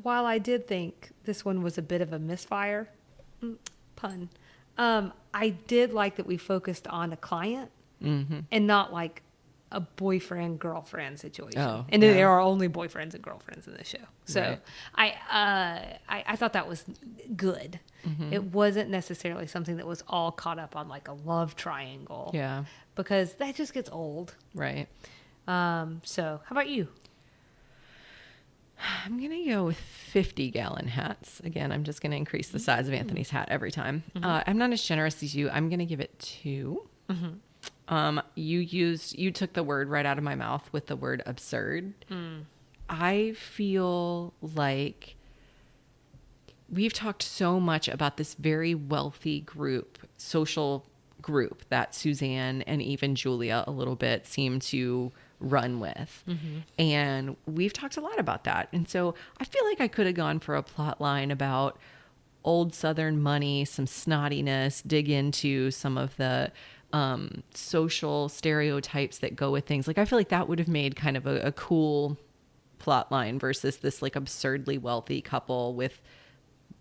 while I did think this one was a bit of a misfire, Pun. I did like that we focused on a client and not like a boyfriend girlfriend situation. And there are only boyfriends and girlfriends in this show. So I thought that was good. It wasn't necessarily something that was all caught up on like a love triangle. Yeah. Because that just gets old. Right. So how about you? I'm going to go with 50-gallon hats. Again, I'm just going to increase the size of Anthony's hat every time. I'm not as generous as you. I'm going to give it 2. You took the word right out of my mouth with the word absurd. I feel like we've talked so much about this very wealthy group, social group that Suzanne and even Julia a little bit seem to run with. And we've talked a lot about that. And so I feel like I could have gone for a plot line about old Southern money, some snottiness, dig into some of the social stereotypes that go with things. Like, I feel like that would have made kind of a cool plot line versus this like absurdly wealthy couple with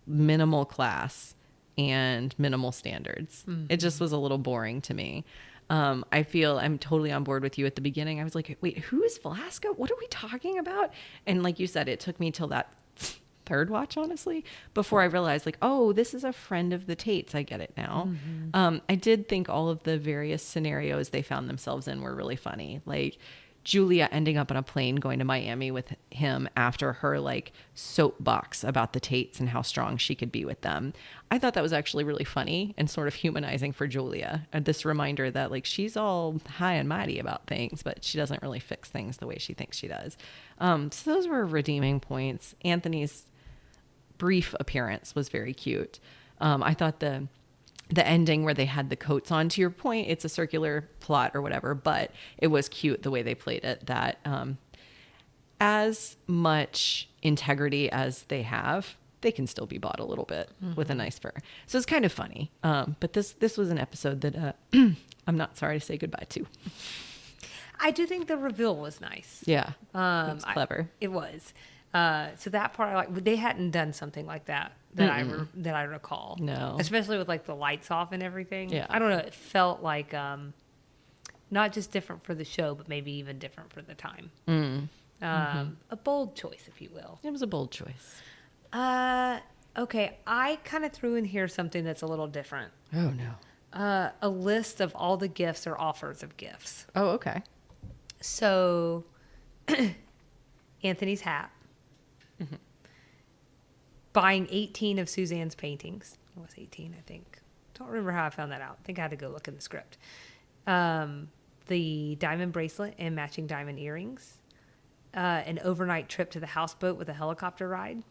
minimal class and minimal standards. It just was a little boring to me. I feel I'm totally on board with you at the beginning. I was like, wait, who is Velasco? What are we talking about? And like you said, it took me till that third watch, honestly, before I realized like, oh, this is a friend of the Tates. I get it now. I did think all of the various scenarios they found themselves in were really funny. Like Julia ending up on a plane going to Miami with him after her like soapbox about the Tates and how strong she could be with them. I thought that was actually really funny and sort of humanizing for Julia. And this reminder that like she's all high and mighty about things, but she doesn't really fix things the way she thinks she does. So those were redeeming points. Anthony's brief appearance was very cute. I thought the ending where they had the coats on, to your point, it's a circular plot or whatever, but it was cute the way they played it, that as much integrity as they have, they can still be bought a little bit with a nice fur. So it's kind of funny. But this was an episode that I'm not sorry to say goodbye to. I do think the reveal was nice. Yeah, it was clever. It was. So that part, I like. They hadn't done something like that I recall. No, especially with like the lights off and everything. Yeah, I don't know. It felt like not just different for the show, but maybe even different for the time. A bold choice, if you will. It was a bold choice. Okay, I kind of threw in here something that's a little different. Oh no. A list of all the gifts or offers of gifts. Oh, okay. So, Anthony's hat. Buying 18 of Suzanne's paintings. It was 18, I think. Don't remember how I found that out. I think I had to go look in the script. The diamond bracelet and matching diamond earrings. An overnight trip to the houseboat with a helicopter ride.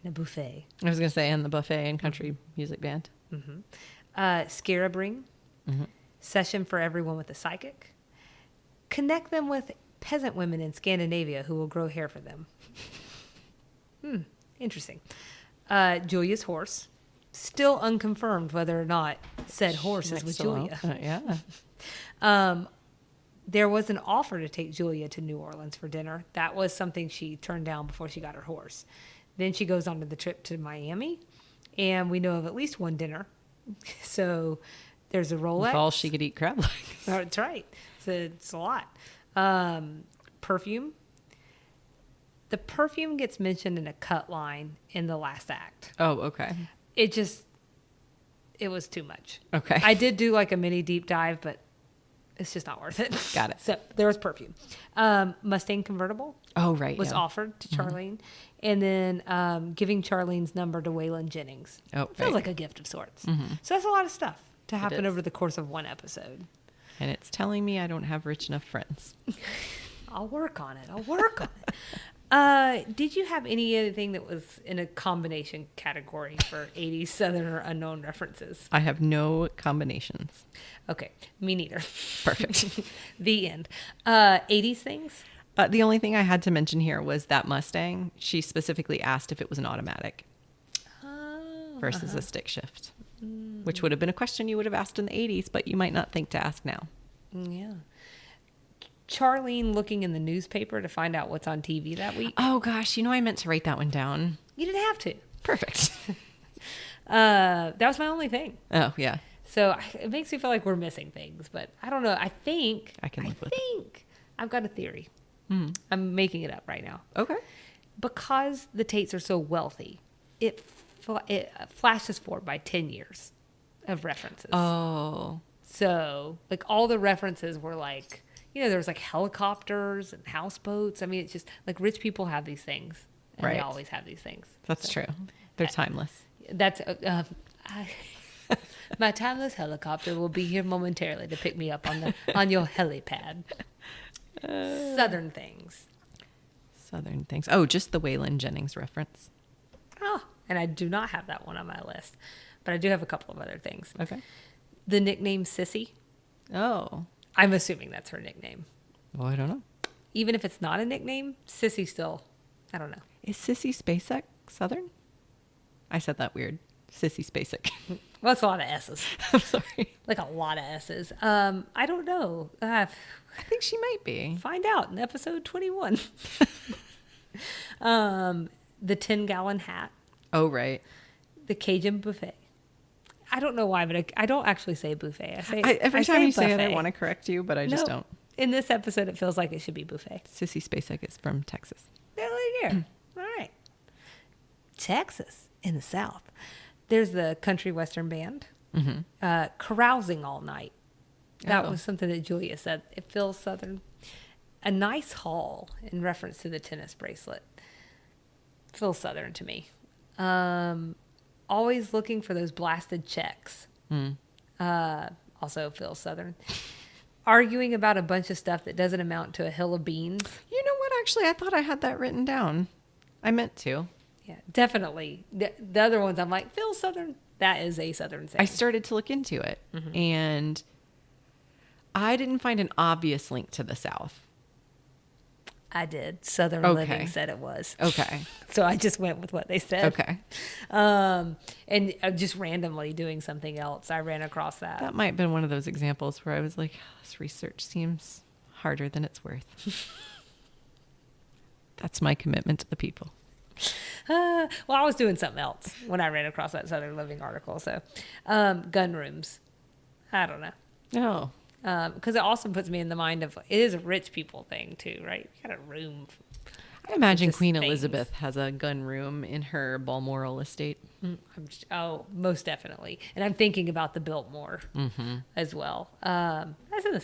And a buffet. I was going to say, and the buffet and country music band. Scarab ring. Session for everyone with a psychic. Connect them with peasant women in Scandinavia who will grow hair for them. Interesting. Julia's horse. Still unconfirmed whether or not said horse is with Julia. Yeah. There was an offer to take Julia to New Orleans for dinner. That was something she turned down before she got her horse. Then she goes on to the trip to Miami, and we know of at least one dinner. So there's a Rolex. With all she could eat crab legs. That's right. It's a lot. Perfume. The perfume gets mentioned in a cut line in the last act. Oh, okay. It was too much. Okay. I did do like a mini deep dive, but it's just not worth it. Got it. So there was perfume. Mustang convertible. Oh, right. Was offered to Charlene. And then giving Charlene's number to Waylon Jennings. Oh, feels like a gift of sorts. So that's a lot of stuff to happen over the course of one episode. And it's telling me I don't have rich enough friends. I'll work on it. Did you have anything that was in a combination category for 80s Southern or unknown references? I have no combinations. Okay, me neither. Perfect. The end. 80s things? The only thing I had to mention here was that Mustang. She specifically asked if it was an automatic versus a stick shift, which would have been a question you would have asked in the 80s, but you might not think to ask now. Yeah. Charlene looking in the newspaper to find out what's on TV that week. Oh, gosh. I meant to write that one down. You didn't have to. Perfect. That was my only thing. Oh, yeah. So it makes me feel like we're missing things, but I don't know. I think I can live with it. I've got a theory. Mm. I'm making it up right now. Okay. Because the Tates are so wealthy, it flashes forward by 10 years of references. Oh. So, like, all the references were like, there was like helicopters and houseboats. I mean, it's just like rich people have these things. And Right. they always have these things. That's true. They're timeless. That's my timeless helicopter will be here momentarily to pick me up on your helipad. Southern things. Southern things. Oh, just the Waylon Jennings reference. Oh, and I do not have that one on my list, but I do have a couple of other things. Okay. The nickname Sissy. Oh. I'm assuming that's her nickname. Well, I don't know. Even if it's not a nickname, Sissy still, I don't know. Is Sissy Spacek Southern? I said that weird. Sissy Spacek. Well, that's a lot of S's. I'm sorry. Like a lot of S's. I don't know. I think she might be. Find out in episode 21. The 10-gallon hat. Oh, right. The Cajun buffet. I don't know why, but I don't actually say buffet. Every time you say it, I buffet. want to correct you, but I just don't. In this episode, it feels like it should be buffet. Sissy Spacek is from Texas. There you go. All right. Texas in the South. There's the country western band. Mm-hmm. Carousing all night. That Oh. was something that Julia said. It feels Southern. A nice haul in reference to the tennis bracelet. Feels Southern to me. Always looking for those blasted checks. Mm. Also feels Southern. Arguing about a bunch of stuff that doesn't amount to a hill of beans. You know what? Actually, I thought I had that written down. I meant to. Yeah, definitely. The other ones, I'm like, feels Southern. That is a Southern thing. I started to look into it, and I didn't find an obvious link to the South. I did. Southern Okay. Living said it was. Okay. So I just went with what they said. Okay. And just randomly doing something else, I ran across that. That might have been one of those examples where I was like, this research seems harder than it's worth. That's my commitment to the people. Well, I was doing something else when I ran across that Southern Living article. So, gun rooms. I don't know. Oh. Because it also puts me in the mind of, it is a rich people thing too, right? You got a room. I imagine just Queen things. Elizabeth has a gun room in her Balmoral estate. Most definitely. And I'm thinking about the Biltmore as well. That's in the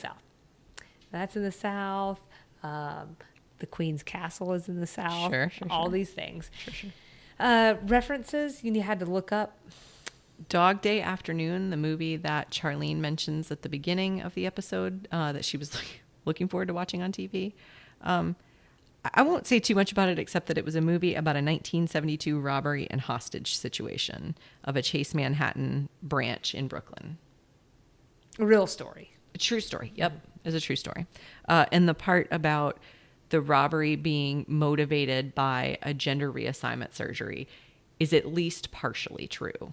South. The Queen's Castle is in the South. Sure. All these things. Sure. References you had to look up. Dog Day Afternoon, the movie that Charlene mentions at the beginning of the episode that she was looking forward to watching on TV. I won't say too much about it except that it was a movie about a 1972 robbery and hostage situation of a Chase Manhattan branch in Brooklyn. A real story. A true story. Yep. It's a true story. And the part about the robbery being motivated by a gender reassignment surgery is at least partially true.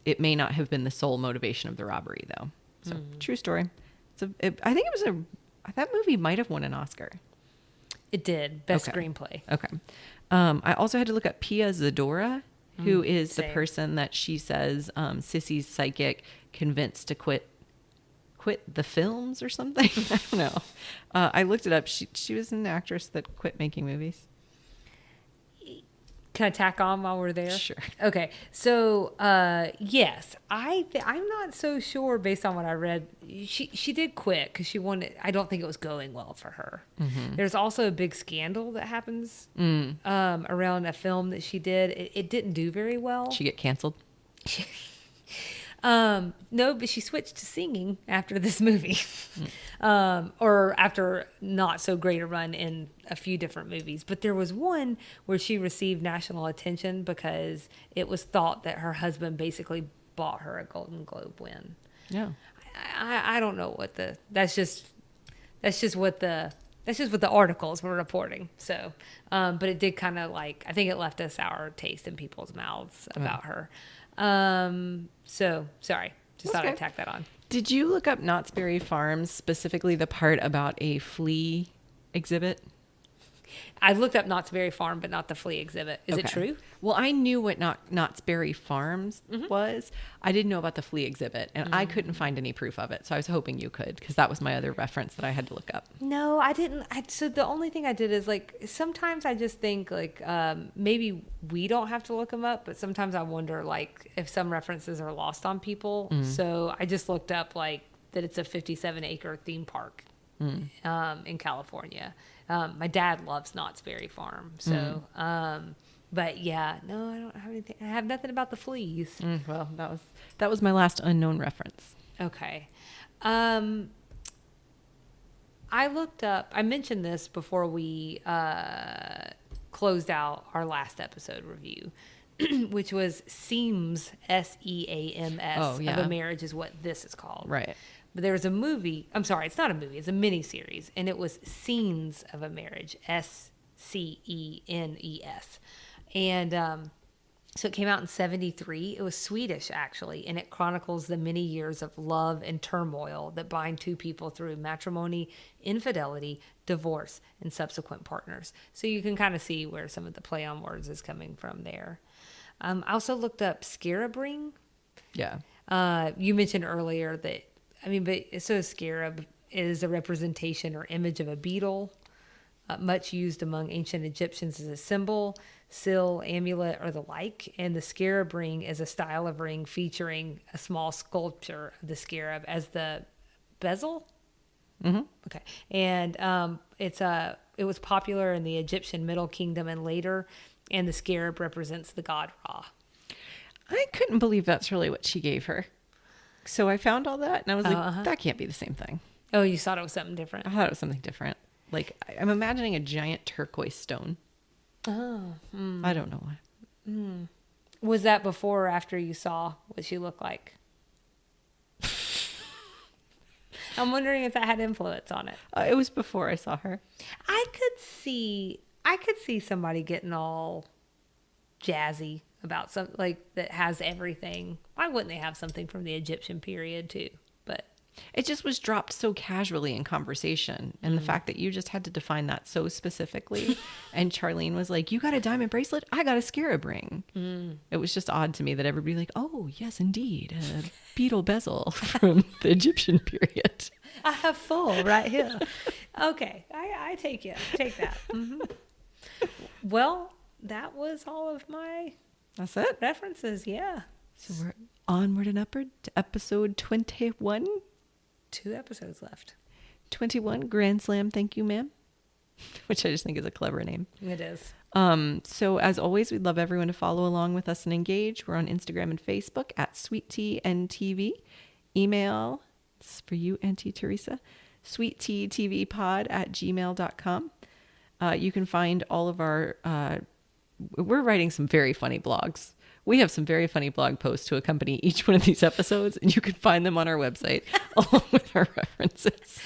It may not have been the sole motivation of the robbery, though. So, true story. I think that movie might have won an Oscar. It did. Best Okay. screenplay. Okay. I also had to look up Pia Zadora, who is the same. person that she says Sissy's psychic convinced to quit the films or something. I don't know. I looked it up. She was an actress that quit making movies. Can I tack on while we're there? Sure. Okay. So, yes, I'm not so sure based on what I read. She did quit because she wanted, I don't think it was going well for her. There's also a big scandal that happens around a film that she did. It didn't do very well. Did she get canceled? No, but she switched to singing after this movie, or after not so great a run in a few different movies. But there was one where she received national attention because it was thought that her husband basically bought her a Golden Globe win. Yeah. I don't know what that's just what the articles were reporting. So, but it did kind of I think it left a sour taste in people's mouths about her. So sorry, just thought I'd tack that on. Did you look up Knott's Berry Farms, specifically the part about a flea exhibit? I looked up Knott's Berry Farm, but not the flea exhibit. Is it true? Well, I knew what Knott's Berry Farms was. I didn't know about the flea exhibit, and I couldn't find any proof of it. So I was hoping you could, because that was my other reference that I had to look up. No, I didn't. So the only thing I did is like sometimes I just think like maybe we don't have to look them up, but sometimes I wonder like if some references are lost on people. So I just looked up like that it's a 57-acre theme park in California. My dad loves Knott's Berry Farm, so. But yeah, no, I don't have anything. I have nothing about the fleas. Well, that was my last unknown reference. Okay. I looked up, I mentioned this before we closed out our last episode review, which was Seams, SEAMS, of a Marriage is what this is called. Right. But there was a movie, I'm sorry, it's not a movie, it's a miniseries, and it was Scenes of a Marriage, SCENES. And so it came out in 1973. It was Swedish, actually, and it chronicles the many years of love and turmoil that bind two people through matrimony, infidelity, divorce, and subsequent partners. So you can kind of see where some of the play on words is coming from there. I also looked up scarab-ring. Yeah. You mentioned earlier that, so a scarab is a representation or image of a beetle, much used among ancient Egyptians as a symbol, seal, amulet, or the like. And the scarab ring is a style of ring featuring a small sculpture of the scarab as the bezel. Okay. And it was popular in the Egyptian Middle Kingdom and later, and the scarab represents the god Ra. I couldn't believe that's really what she gave her. So I found all that, and I was like, that can't be the same thing. Oh, you thought it was something different? I thought it was something different. Like, I'm imagining a giant turquoise stone. Oh. I don't know why. Was that before or after you saw what she looked like? I'm wondering if that had influence on it. It was before I saw her. I could see somebody getting all jazzy about something like that has everything. Why wouldn't they have something from the Egyptian period too? But it just was dropped so casually in conversation. And the fact that you just had to define that so specifically. And Charlene was like, you got a diamond bracelet? I got a scarab ring. It was just odd to me that everybody like, oh, yes, indeed. A beetle bezel from the Egyptian period. I have full right here. Okay. I take that. Well, that was all of my That's it. references. Yeah. So we're onward and upward to episode 21. 2 episodes left. 21 Grand Slam. Thank you, ma'am. Which I just think is a clever name. It is. So as always, we'd love everyone to follow along with us and engage. We're on Instagram and Facebook at Sweet Tea and TV. Email, it's for you, Auntie Teresa, sweetteatvpod@gmail.com. You can find all of our, we're writing some very funny blogs. We have some very funny blog posts to accompany each one of these episodes, and you can find them on our website along with our references.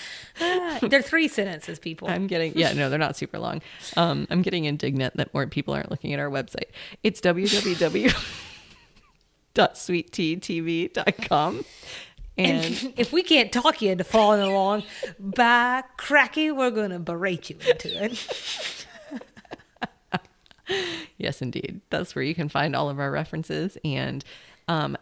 They're 3 sentences, people. They're not super long. I'm getting indignant that more people aren't looking at our website. It's www.sweetteatv.com. And if we can't talk you into following along, by cracky, we're going to berate you into it. Yes, indeed. That's where you can find all of our references. And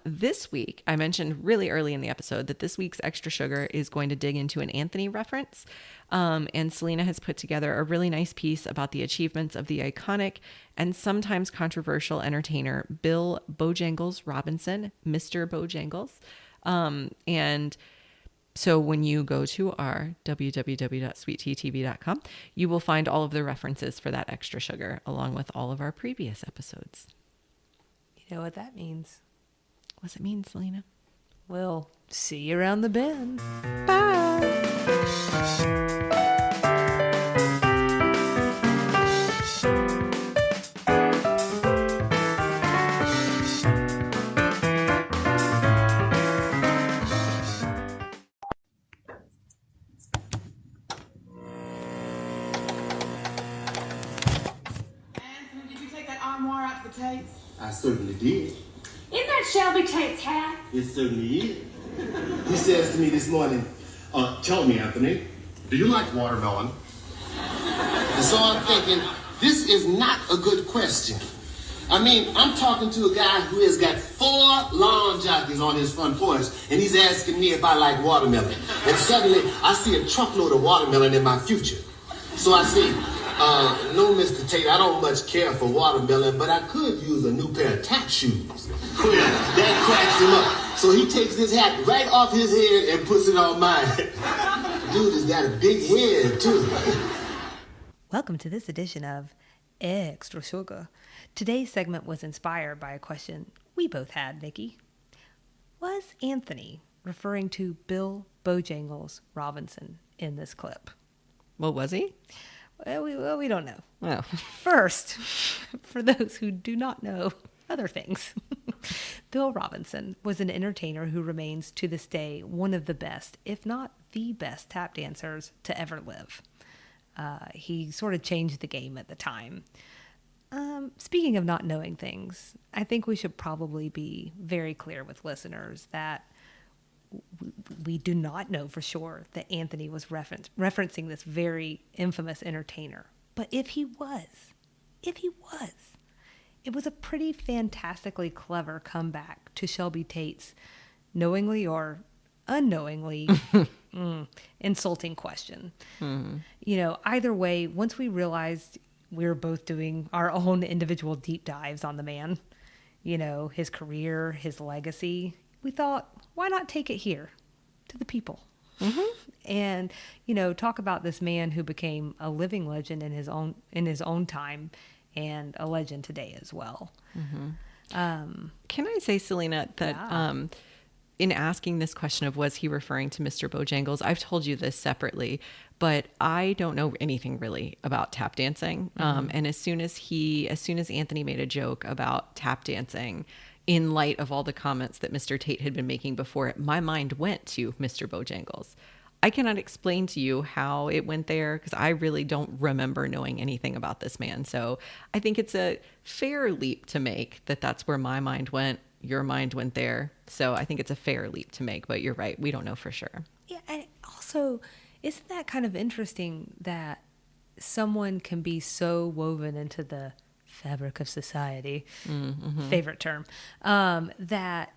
this week, I mentioned really early in the episode that this week's Extra Sugar is going to dig into an Anthony reference. And Selena has put together a really nice piece about the achievements of the iconic and sometimes controversial entertainer Bill Bojangles Robinson, Mr. Bojangles. And so when you go to our www.sweetteatv.com, you will find all of the references for that Extra Sugar along with all of our previous episodes. You know what that means? What's it mean, Selena? Well, see you around the bend. Bye. Tates? I certainly did. Isn't that Shelby Tate's hat? It certainly is. He says to me this morning, tell me, Anthony, do you like watermelon? And so I'm thinking, this is not a good question. I mean, I'm talking to a guy who has got 4 lawn jockeys on his front porch, and he's asking me if I like watermelon. And suddenly, I see a truckload of watermelon in my future. So I say, no, Mr. Tate, I don't much care for watermelon, but I could use a new pair of tap shoes. That cracks him up. So he takes his hat right off his head and puts it on mine. Dude has got a big head, too. Welcome to this edition of Extra Sugar. Today's segment was inspired by a question we both had, Nikki. Was Anthony referring to Bill Bojangles Robinson in this clip? Well, was he? Well, we don't know. Oh. First, for those who do not know other things, Bill Robinson was an entertainer who remains to this day one of the best, if not the best, tap dancers to ever live. He sort of changed the game at the time. Speaking of not knowing things, I think we should probably be very clear with listeners that we do not know for sure that Anthony was referencing this very infamous entertainer. But if he was, it was a pretty fantastically clever comeback to Shelby Tate's knowingly or unknowingly insulting question. Mm-hmm. You know, either way, once we realized we were both doing our own individual deep dives on the man, you know, his career, his legacy, we thought, why not take it here to the people? Mm-hmm. And, you know, talk about this man who became a living legend in his own time and a legend today as well. Mm-hmm. Can I say, Selena, that in asking this question of was he referring to Mr. Bojangles, I've told you this separately, but I don't know anything really about tap dancing. Mm-hmm. And as soon as Anthony made a joke about tap dancing, in light of all the comments that Mr. Tate had been making before it, my mind went to Mr. Bojangles. I cannot explain to you how it went there because I really don't remember knowing anything about this man. So I think it's a fair leap to make that that's where my mind went. Your mind went there. So I think it's a fair leap to make, but you're right. We don't know for sure. Yeah. And also, isn't that kind of interesting that someone can be so woven into the fabric of society, favorite term, that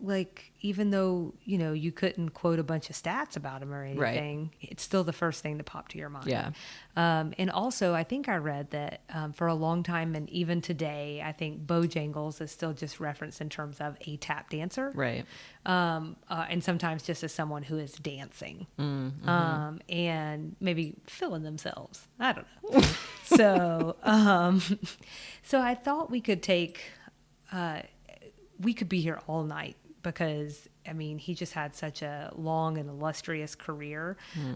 like, even though, you know, you couldn't quote a bunch of stats about him or anything, right, it's still the first thing to pop to your mind. Yeah. And also, I think I read that for a long time, and even today, I think Bojangles is still just referenced in terms of a tap dancer. Right. And sometimes just as someone who is dancing, and maybe filling themselves. I don't know. So I thought we could we could be here all night because, I mean, he just had such a long and illustrious career.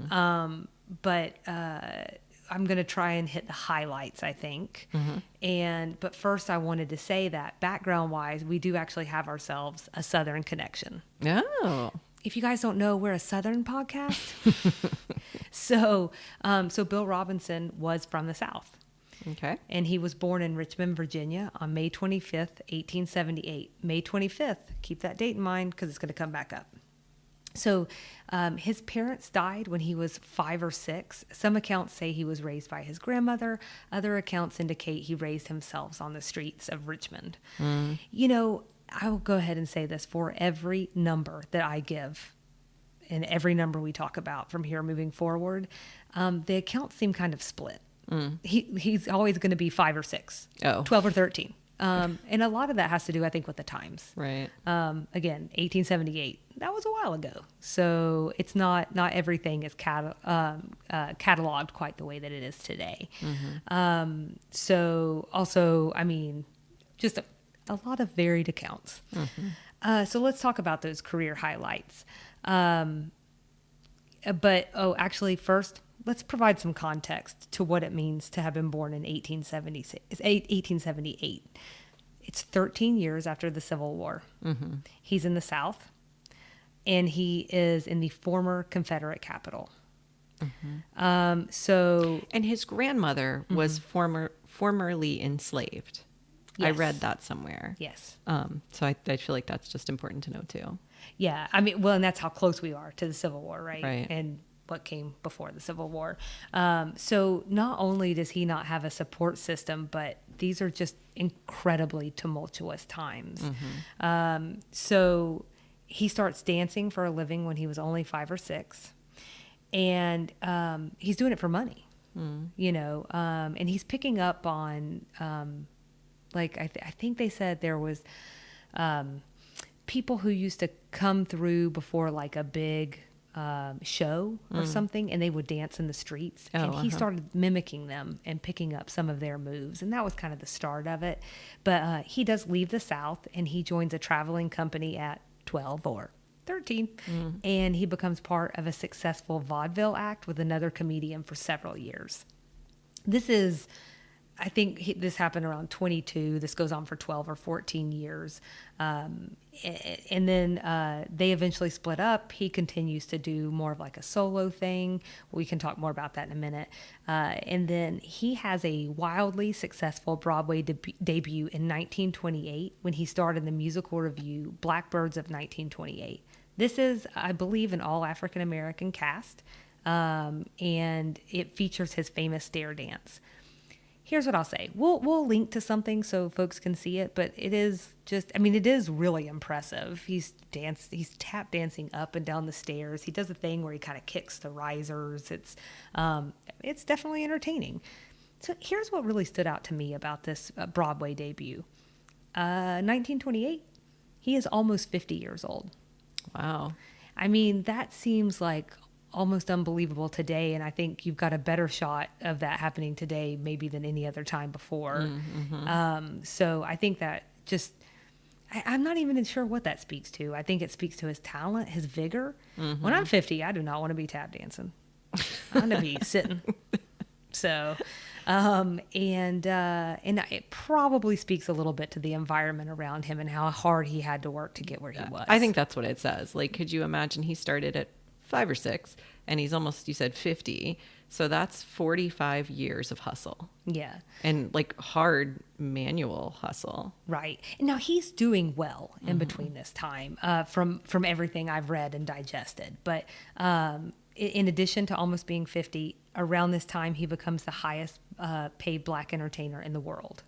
But I'm going to try and hit the highlights, I think. But first I wanted to say that background-wise, we do actually have ourselves a Southern connection. Oh. If you guys don't know, we're a Southern podcast. So Bill Robinson was from the South. Okay. And he was born in Richmond, Virginia on May 25th, 1878. May 25th, keep that date in mind because it's going to come back up. So his parents died when he was 5 or 6. Some accounts say he was raised by his grandmother. Other accounts indicate he raised himself on the streets of Richmond. You know, I will go ahead and say this for every number that I give and every number we talk about from here moving forward, the accounts seem kind of split. He's always going to be 5 or 6, 12 or 13. And a lot of that has to do, I think, with the times. Right. Again, 1878. That was a while ago. So it's not everything is cataloged quite the way that it is today. So also, I mean, just a lot of varied accounts. So let's talk about those career highlights. Actually, first, let's provide some context to what it means to have been born in 1878. It's 13 years after the Civil War. He's in the South, and he is in the former Confederate capital. And his grandmother was formerly enslaved. Yes. I read that somewhere. Yes. So I feel like that's just important to know too. Yeah. I mean, well, and that's how close we are to the Civil War, right? Right. And what came before the Civil War. So not only does he not have a support system, but these are just incredibly tumultuous times. So he starts dancing for a living when he was only 5 or 6. And he's doing it for money, and he's picking up on, I think they said there was people who used to come through before like a big show or something, and they would dance in the streets. And he started mimicking them and picking up some of their moves. And that was kind of the start of it. But he does leave the South, and he joins a traveling company at 12 or 13, and he becomes part of a successful vaudeville act with another comedian for several years. I think this happened around 22. This goes on for 12 or 14 years. And then they eventually split up. He continues to do more of like a solo thing. We can talk more about that in a minute. And then he has a wildly successful Broadway debut in 1928 when he starred in the musical revue Blackbirds of 1928. This is, I believe, an all African-American cast, and it features his famous stare dance. Here's what I'll say. We'll link to something so folks can see it, but it is really impressive. He's tap dancing up and down the stairs. He does a thing where he kind of kicks the risers. It's definitely entertaining. So here's what really stood out to me about this Broadway debut. 1928, he is almost 50 years old. Wow. I mean, that seems like almost unbelievable today, and I think you've got a better shot of that happening today maybe than any other time before. So I think that I'm not even sure what that speaks to. I think it speaks to his talent, his vigor. When I'm 50, I do not want to be tap dancing. I want to be sitting. So, and it probably speaks a little bit to the environment around him and how hard he had to work to get where he was. I think that's what it says. Like, could you imagine he started at 5 or 6 and he's almost, you said 50. So that's 45 years of hustle. Yeah. And like hard manual hustle. Right. Now he's doing well in between this time, from everything I've read and digested. But in addition to almost being 50, around this time, he becomes the highest paid black entertainer in the world.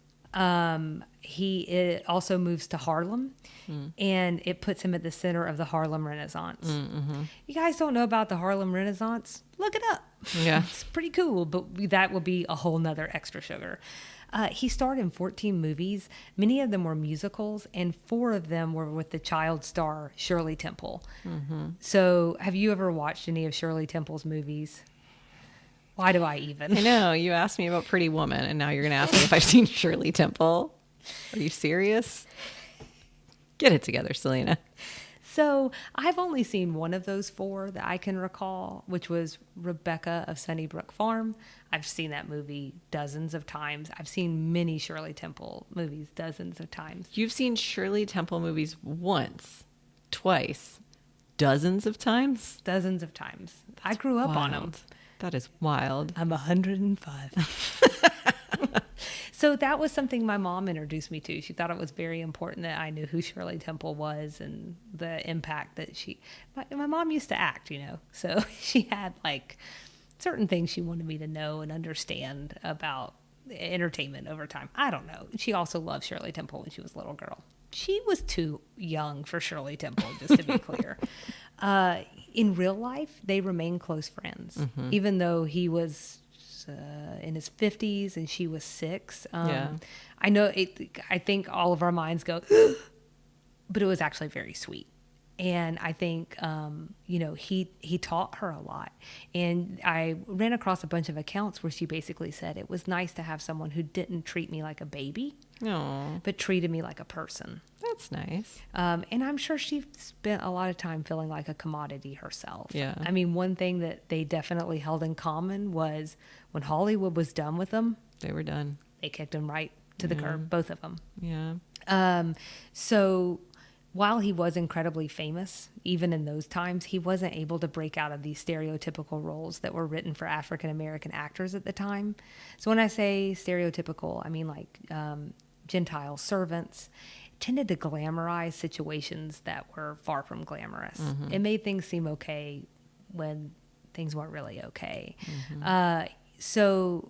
He also moves to Harlem, and it puts him at the center of the Harlem Renaissance. You guys don't know about the Harlem Renaissance? Look it up. Yeah. It's pretty cool, but that would be a whole nother extra sugar. He starred in 14 movies. Many of them were musicals, and 4 of them were with the child star Shirley Temple. So have you ever watched any of Shirley Temple's movies? Why do I even? I know. You asked me about Pretty Woman, and now you're going to ask me if I've seen Shirley Temple. Are you serious? Get it together, Selena. So I've only seen one of those 4 that I can recall, which was Rebecca of Sunnybrook Farm. I've seen that movie dozens of times. I've seen many Shirley Temple movies dozens of times. You've seen Shirley Temple movies once, twice, dozens of times? Dozens of times. I grew up on them. That is wild. I'm 105. So that was something my mom introduced me to. She thought it was very important that I knew who Shirley Temple was and the impact that my mom used to act, so she had like certain things she wanted me to know and understand about entertainment over time. I don't know. She also loved Shirley Temple when she was a little girl. She was too young for Shirley Temple, just to be clear. In real life, they remain close friends, even though he was in his 50s and she was 6. I know. I think all of our minds go, but it was actually very sweet. And I think, he taught her a lot. And I ran across a bunch of accounts where she basically said it was nice to have someone who didn't treat me like a baby, but treated me like a person. That's nice. And I'm sure she spent a lot of time feeling like a commodity herself. Yeah. I mean, one thing that they definitely held in common was when Hollywood was done with them, they were done. They kicked him right to the curb, both of them. Yeah. So while he was incredibly famous, even in those times, he wasn't able to break out of these stereotypical roles that were written for African-American actors at the time. So when I say stereotypical, I mean like Gentile servants tended to glamorize situations that were far from glamorous. It made things seem okay when things weren't really okay. Mm-hmm.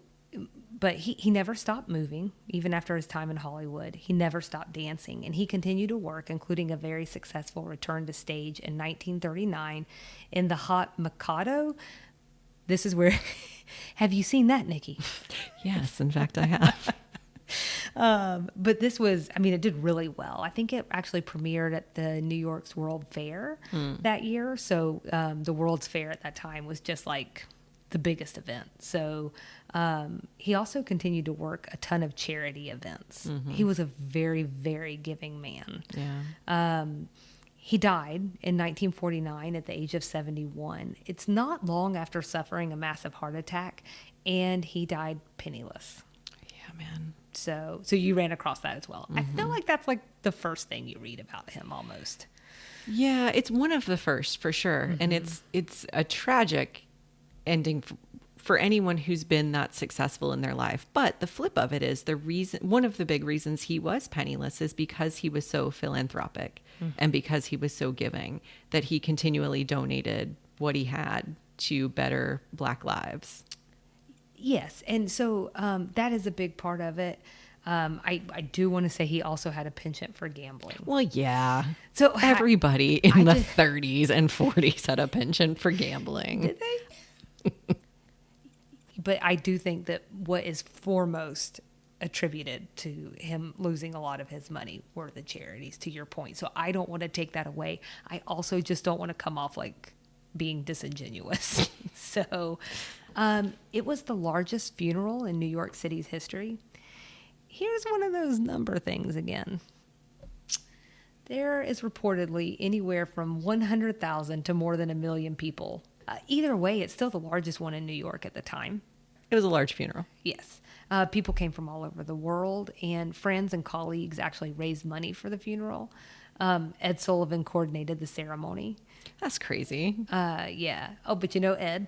But he never stopped moving, even after his time in Hollywood. He never stopped dancing, and he continued to work, including a very successful return to stage in 1939 in The Hot Mikado. This is where, have you seen that, Nikki? Yes, in fact, I have. But this was, I mean, it did really well. I think it actually premiered at the New York's World Fair that year. So the World's Fair at that time was just like the biggest event. So he also continued to work a ton of charity events. Mm-hmm. He was a very, very giving man. Yeah. He died in 1949 at the age of 71. It's not long after suffering a massive heart attack, and he died penniless. Yeah, man. So you ran across that as well. I feel like that's like the first thing you read about him almost. Yeah, it's one of the first for sure. And it's a tragic ending for anyone who's been that successful in their life. But the flip of it is one of the big reasons he was penniless is because he was so philanthropic and because he was so giving that he continually donated what he had to better Black lives. Yes. And so that is a big part of it. I do want to say he also had a penchant for gambling. Well, yeah. So everybody in the 30s and 40s had a penchant for gambling. Did they? But I do think that what is foremost attributed to him losing a lot of his money were the charities, to your point. So I don't want to take that away. I also just don't want to come off like being disingenuous. So it was the largest funeral in New York City's history. Here's one of those number things again. There is reportedly anywhere from 100,000 to more than 1 million people. Either way, it's still the largest one in New York at the time. It was a large funeral. Yes. People came from all over the world, and friends and colleagues actually raised money for the funeral. Ed Sullivan coordinated the ceremony. That's crazy. Yeah. Oh, but you know Ed?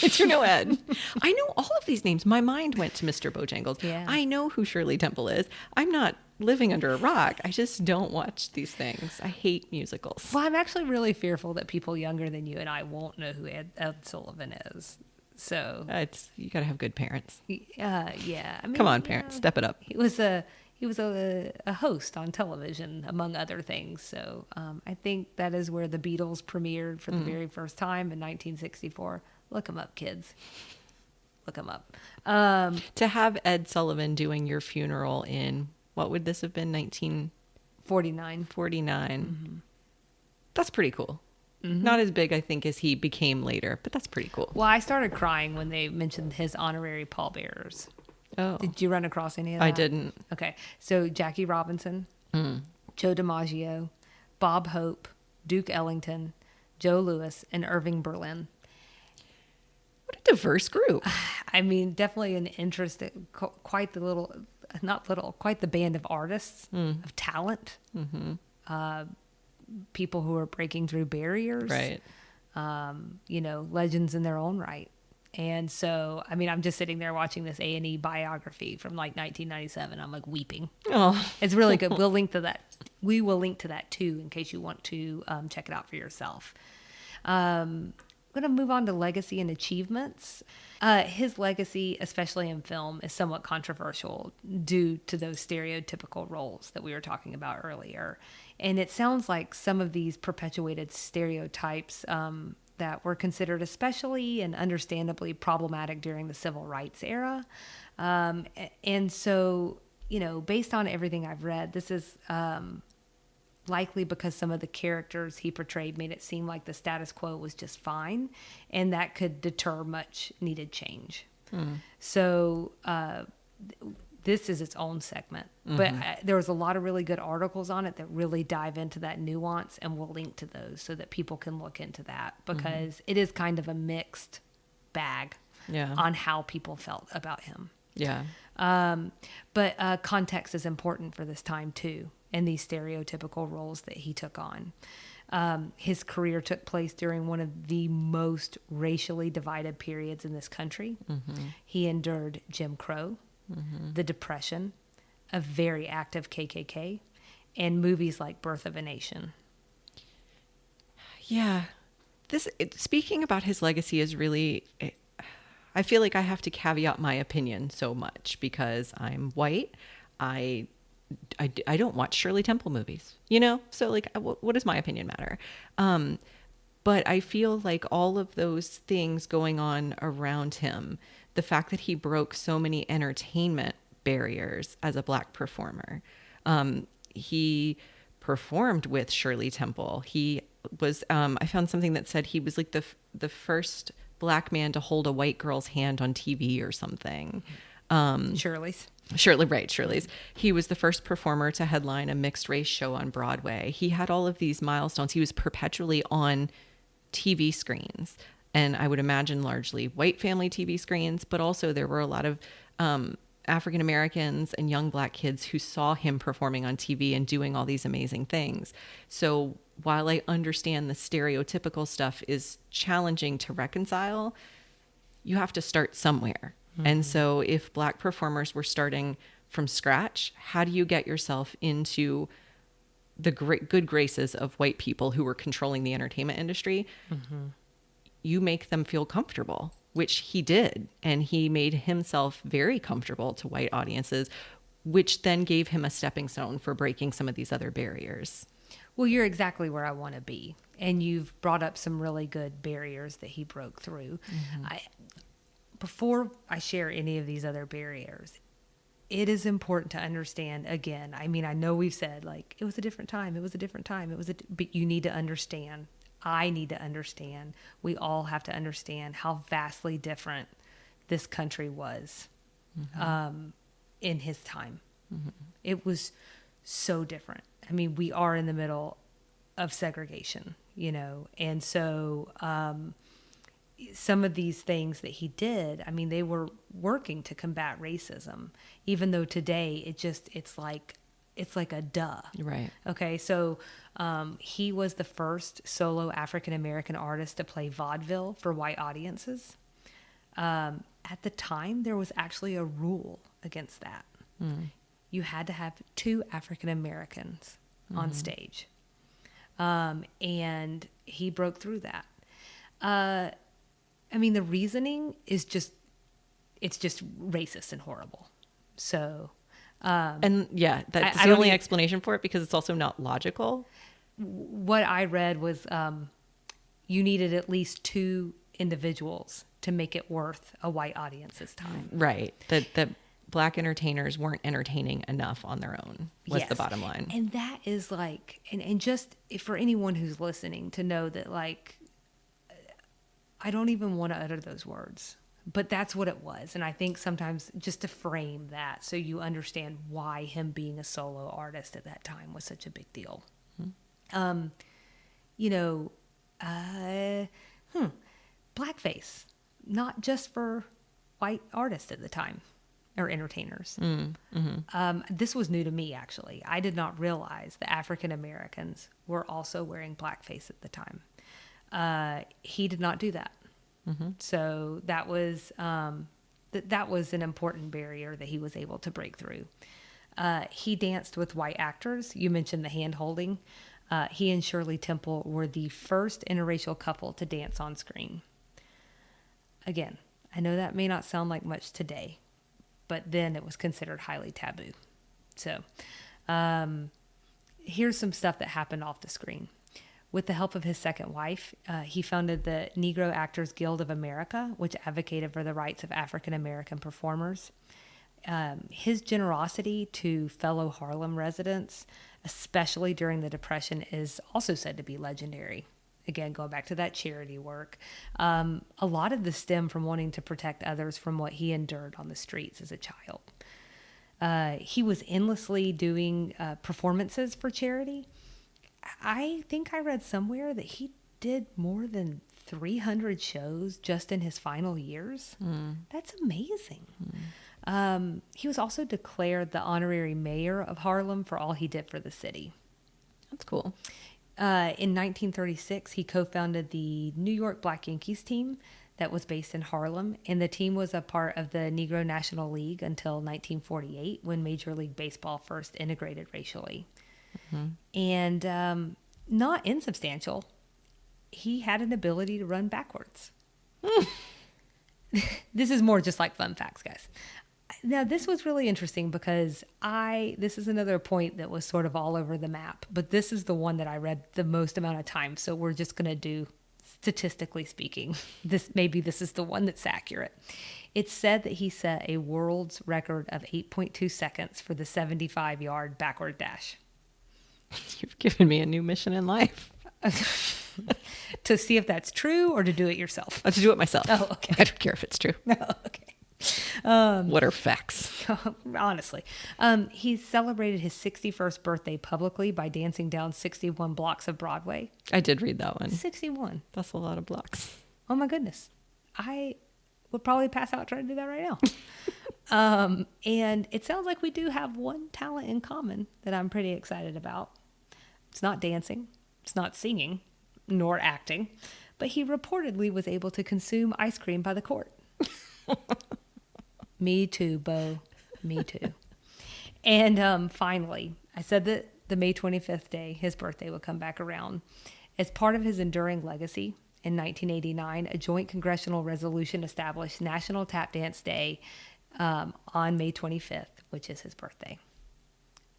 It's Ed. I know all of these names. My mind went to Mr. Bojangles. Yeah. I know who Shirley Temple is. I'm not living under a rock. I just don't watch these things. I hate musicals. Well, I'm actually really fearful that people younger than you and I won't know who Ed Sullivan is. So you got to have good parents. Yeah. I mean, Come on, parents, step it up. He was a host on television, among other things. So I think that is where the Beatles premiered for the very first time in 1964. Look him up, kids. Look him up. To have Ed Sullivan doing your funeral in, what would this have been, 1949? 49. That's pretty cool. Not as big, I think, as he became later, but that's pretty cool. Well, I started crying when they mentioned his honorary pallbearers. Oh. Did you run across any of that? I didn't. Okay. So Jackie Robinson, Joe DiMaggio, Bob Hope, Duke Ellington, Joe Louis, and Irving Berlin. What a diverse group. I mean, definitely an interesting, quite the band of artists, of talent. People who are breaking through barriers. Right. Legends in their own right. And so, I mean, I'm just sitting there watching this A&E biography from like 1997. I'm like weeping. Oh, it's really good. We'll link to that. We will link to that too, in case you want to check it out for yourself. I'm going to move on to legacy and achievements. His legacy, especially in film, is somewhat controversial due to those stereotypical roles that we were talking about earlier. And it sounds like some of these perpetuated stereotypes that were considered especially and understandably problematic during the civil rights era. And so, based on everything I've read, this is likely because some of the characters he portrayed made it seem like the status quo was just fine, and that could deter much needed change. So this is its own segment, but there was a lot of really good articles on it that really dive into that nuance, and we'll link to those so that people can look into that, because it is kind of a mixed bag on how people felt about him. Yeah. But context is important for this time too, and these stereotypical roles that he took on. His career took place during one of the most racially divided periods in this country. He endured Jim Crow, the Depression, a very active KKK, and movies like Birth of a Nation. Yeah. Speaking about his legacy is really, I feel like I have to caveat my opinion so much because I'm white. I don't watch Shirley Temple movies, So like, what does my opinion matter? But I feel like all of those things going on around him, the fact that he broke so many entertainment barriers as a Black performer, he performed with Shirley Temple. He was, I found something that said he was like the first Black man to hold a white girl's hand on TV or something. Shirley's. Shirley's. He was the first performer to headline a mixed race show on Broadway. He had all of these milestones. He was perpetually on TV screens, and I would imagine largely white family TV screens, but also there were a lot of African Americans and young Black kids who saw him performing on TV and doing all these amazing things. So while I understand the stereotypical stuff is challenging to reconcile, you have to start somewhere. And so if Black performers were starting from scratch, how do you get yourself into the good graces of white people who were controlling the entertainment industry? You make them feel comfortable, which he did. And he made himself very comfortable to white audiences, which then gave him a stepping stone for breaking some of these other barriers. Well, you're exactly where I want to be. And you've brought up some really good barriers that he broke through. Before I share any of these other barriers, it is important to understand, again, I mean, I know we've said, like, it was a different time, but you need to understand, I need to understand, we all have to understand how vastly different this country was in his time. It was so different. I mean, we are in the middle of segregation, and so some of these things that he did, I mean, they were working to combat racism, even though today it's like a duh. Right. Okay. So, he was the first solo African-American artist to play vaudeville for white audiences. At the time, there was actually a rule against that. You had to have 2 African-Americans on stage. And he broke through that. I mean, the reasoning is it's just racist and horrible. So, and yeah, that's the only explanation for it, because it's also not logical. What I read was, you needed at least 2 individuals to make it worth a white audience's time. Right. That Black entertainers weren't entertaining enough on their own was the bottom line. And that is like, and just for anyone who's listening to know that, like, I don't even want to utter those words, but that's what it was. And I think sometimes just to frame that so you understand why him being a solo artist at that time was such a big deal. Blackface, not just for white artists at the time or entertainers. This was new to me, actually. I did not realize that African Americans were also wearing blackface at the time. He did not do that. So that was that was an important barrier that he was able to break through. He danced with white actors. You mentioned the hand holding. He and Shirley Temple were the first interracial couple to dance on screen. Again, I know that may not sound like much today, but then it was considered highly taboo. So here's some stuff that happened off the screen. With the help of his second wife, he founded the Negro Actors Guild of America, which advocated for the rights of African American performers. His generosity to fellow Harlem residents, especially during the Depression, is also said to be legendary. Again, going back to that charity work. A lot of this stemmed from wanting to protect others from what he endured on the streets as a child. He was endlessly doing performances for charity. I think I read somewhere that he did more than 300 shows just in his final years. That's amazing. He was also declared the honorary mayor of Harlem for all he did for the city. That's cool. In 1936, he co-founded the New York Black Yankees team that was based in Harlem, and the team was a part of the Negro National League until 1948, when Major League Baseball first integrated racially. And not insubstantial, he had an ability to run backwards. This is more just like fun facts, guys. Now, this was really interesting because this is another point that was sort of all over the map, but this is the one that I read the most amount of time. So we're just going to do, statistically speaking, this is the one that's accurate. It said that he set a world's record of 8.2 seconds for the 75-yard backward dash. You've given me a new mission in life. To see if that's true or to do it yourself? To do it myself. Oh, okay. I don't care if it's true. Oh, okay. What are facts? Honestly. He celebrated his 61st birthday publicly by dancing down 61 blocks of Broadway. I did read that one. 61. That's a lot of blocks. Oh my goodness. I would probably pass out trying to do that right now. And it sounds like we do have one talent in common that I'm pretty excited about. It's not dancing. It's not singing, nor acting. But he reportedly was able to consume ice cream by the quart. Me too, Bo. Me too. And finally, I said that the May 25th day, his birthday, would come back around. As part of his enduring legacy, in 1989, a joint congressional resolution established National Tap Dance Day on May 25th, which is his birthday.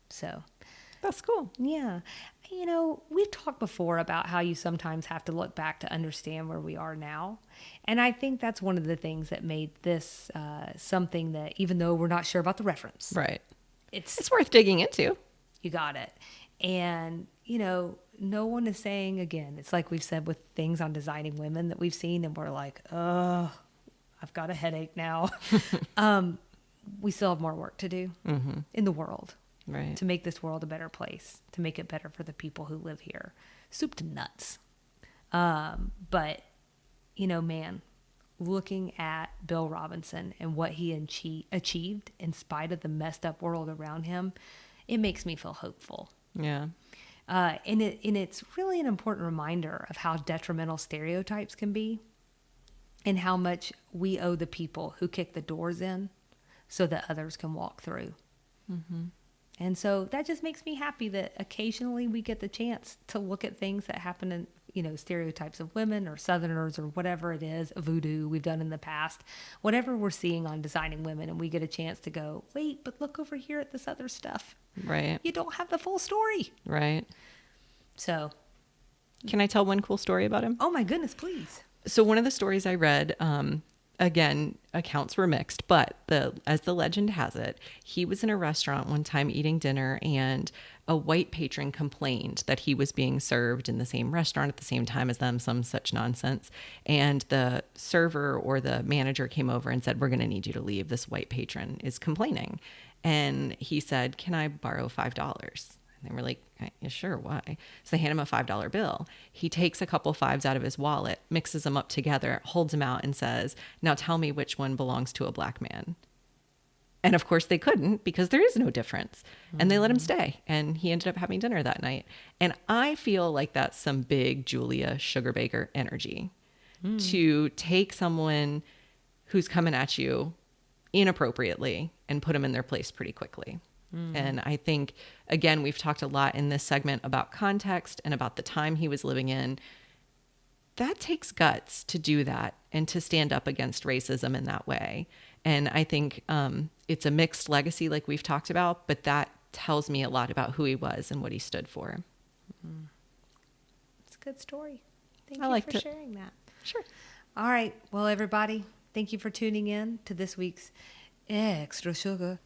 So that's cool. Yeah. You know, we've talked before about how you sometimes have to look back to understand where we are now. And I think that's one of the things that made this something that, even though we're not sure about the reference, right, it's worth digging into. You got it. And, you know, no one is saying, again, it's like we've said with things on designing women that we've seen and we're like, oh, I've got a headache now. We still have more work to do in the world. Right. To make this world a better place, to make it better for the people who live here. Soup to nuts. But, you know, man, looking at Bill Robinson and what he achieved in spite of the messed up world around him, it makes me feel hopeful. Yeah. And it's really an important reminder of how detrimental stereotypes can be and how much we owe the people who kick the doors in so that others can walk through. Mm-hmm. And so that just makes me happy that occasionally we get the chance to look at things that happen in, you know, stereotypes of women or Southerners or whatever it is, voodoo we've done in the past, whatever we're seeing on Designing Women, and we get a chance to go, wait, but look over here at this other stuff. Right. You don't have the full story. Right. So. Can I tell one cool story about him? Oh my goodness, please. So one of the stories I read, again, accounts were mixed, but as the legend has it, he was in a restaurant one time eating dinner and a white patron complained that he was being served in the same restaurant at the same time as them, some such nonsense. And the server or the manager came over and said, "We're going to need you to leave. This white patron is complaining." And he said, "Can I borrow $5?" And they were like, "Yeah, sure, why?" So they hand him a $5 bill. He takes a couple fives out of his wallet, mixes them up together, holds them out and says, "Now tell me which one belongs to a black man." And of course they couldn't because there is no difference. And they let him stay. And he ended up having dinner that night. And I feel like that's some big Julia Sugarbaker energy to take someone who's coming at you inappropriately and put them in their place pretty quickly. And I think, again, we've talked a lot in this segment about context and about the time he was living in. That takes guts to do that and to stand up against racism in that way. And I think it's a mixed legacy like we've talked about, but that tells me a lot about who he was and what he stood for. It's a good story. Thank I you liked for it. sharing that. Sure. All right. Well, everybody, thank you for tuning in to this week's Extra Sugar.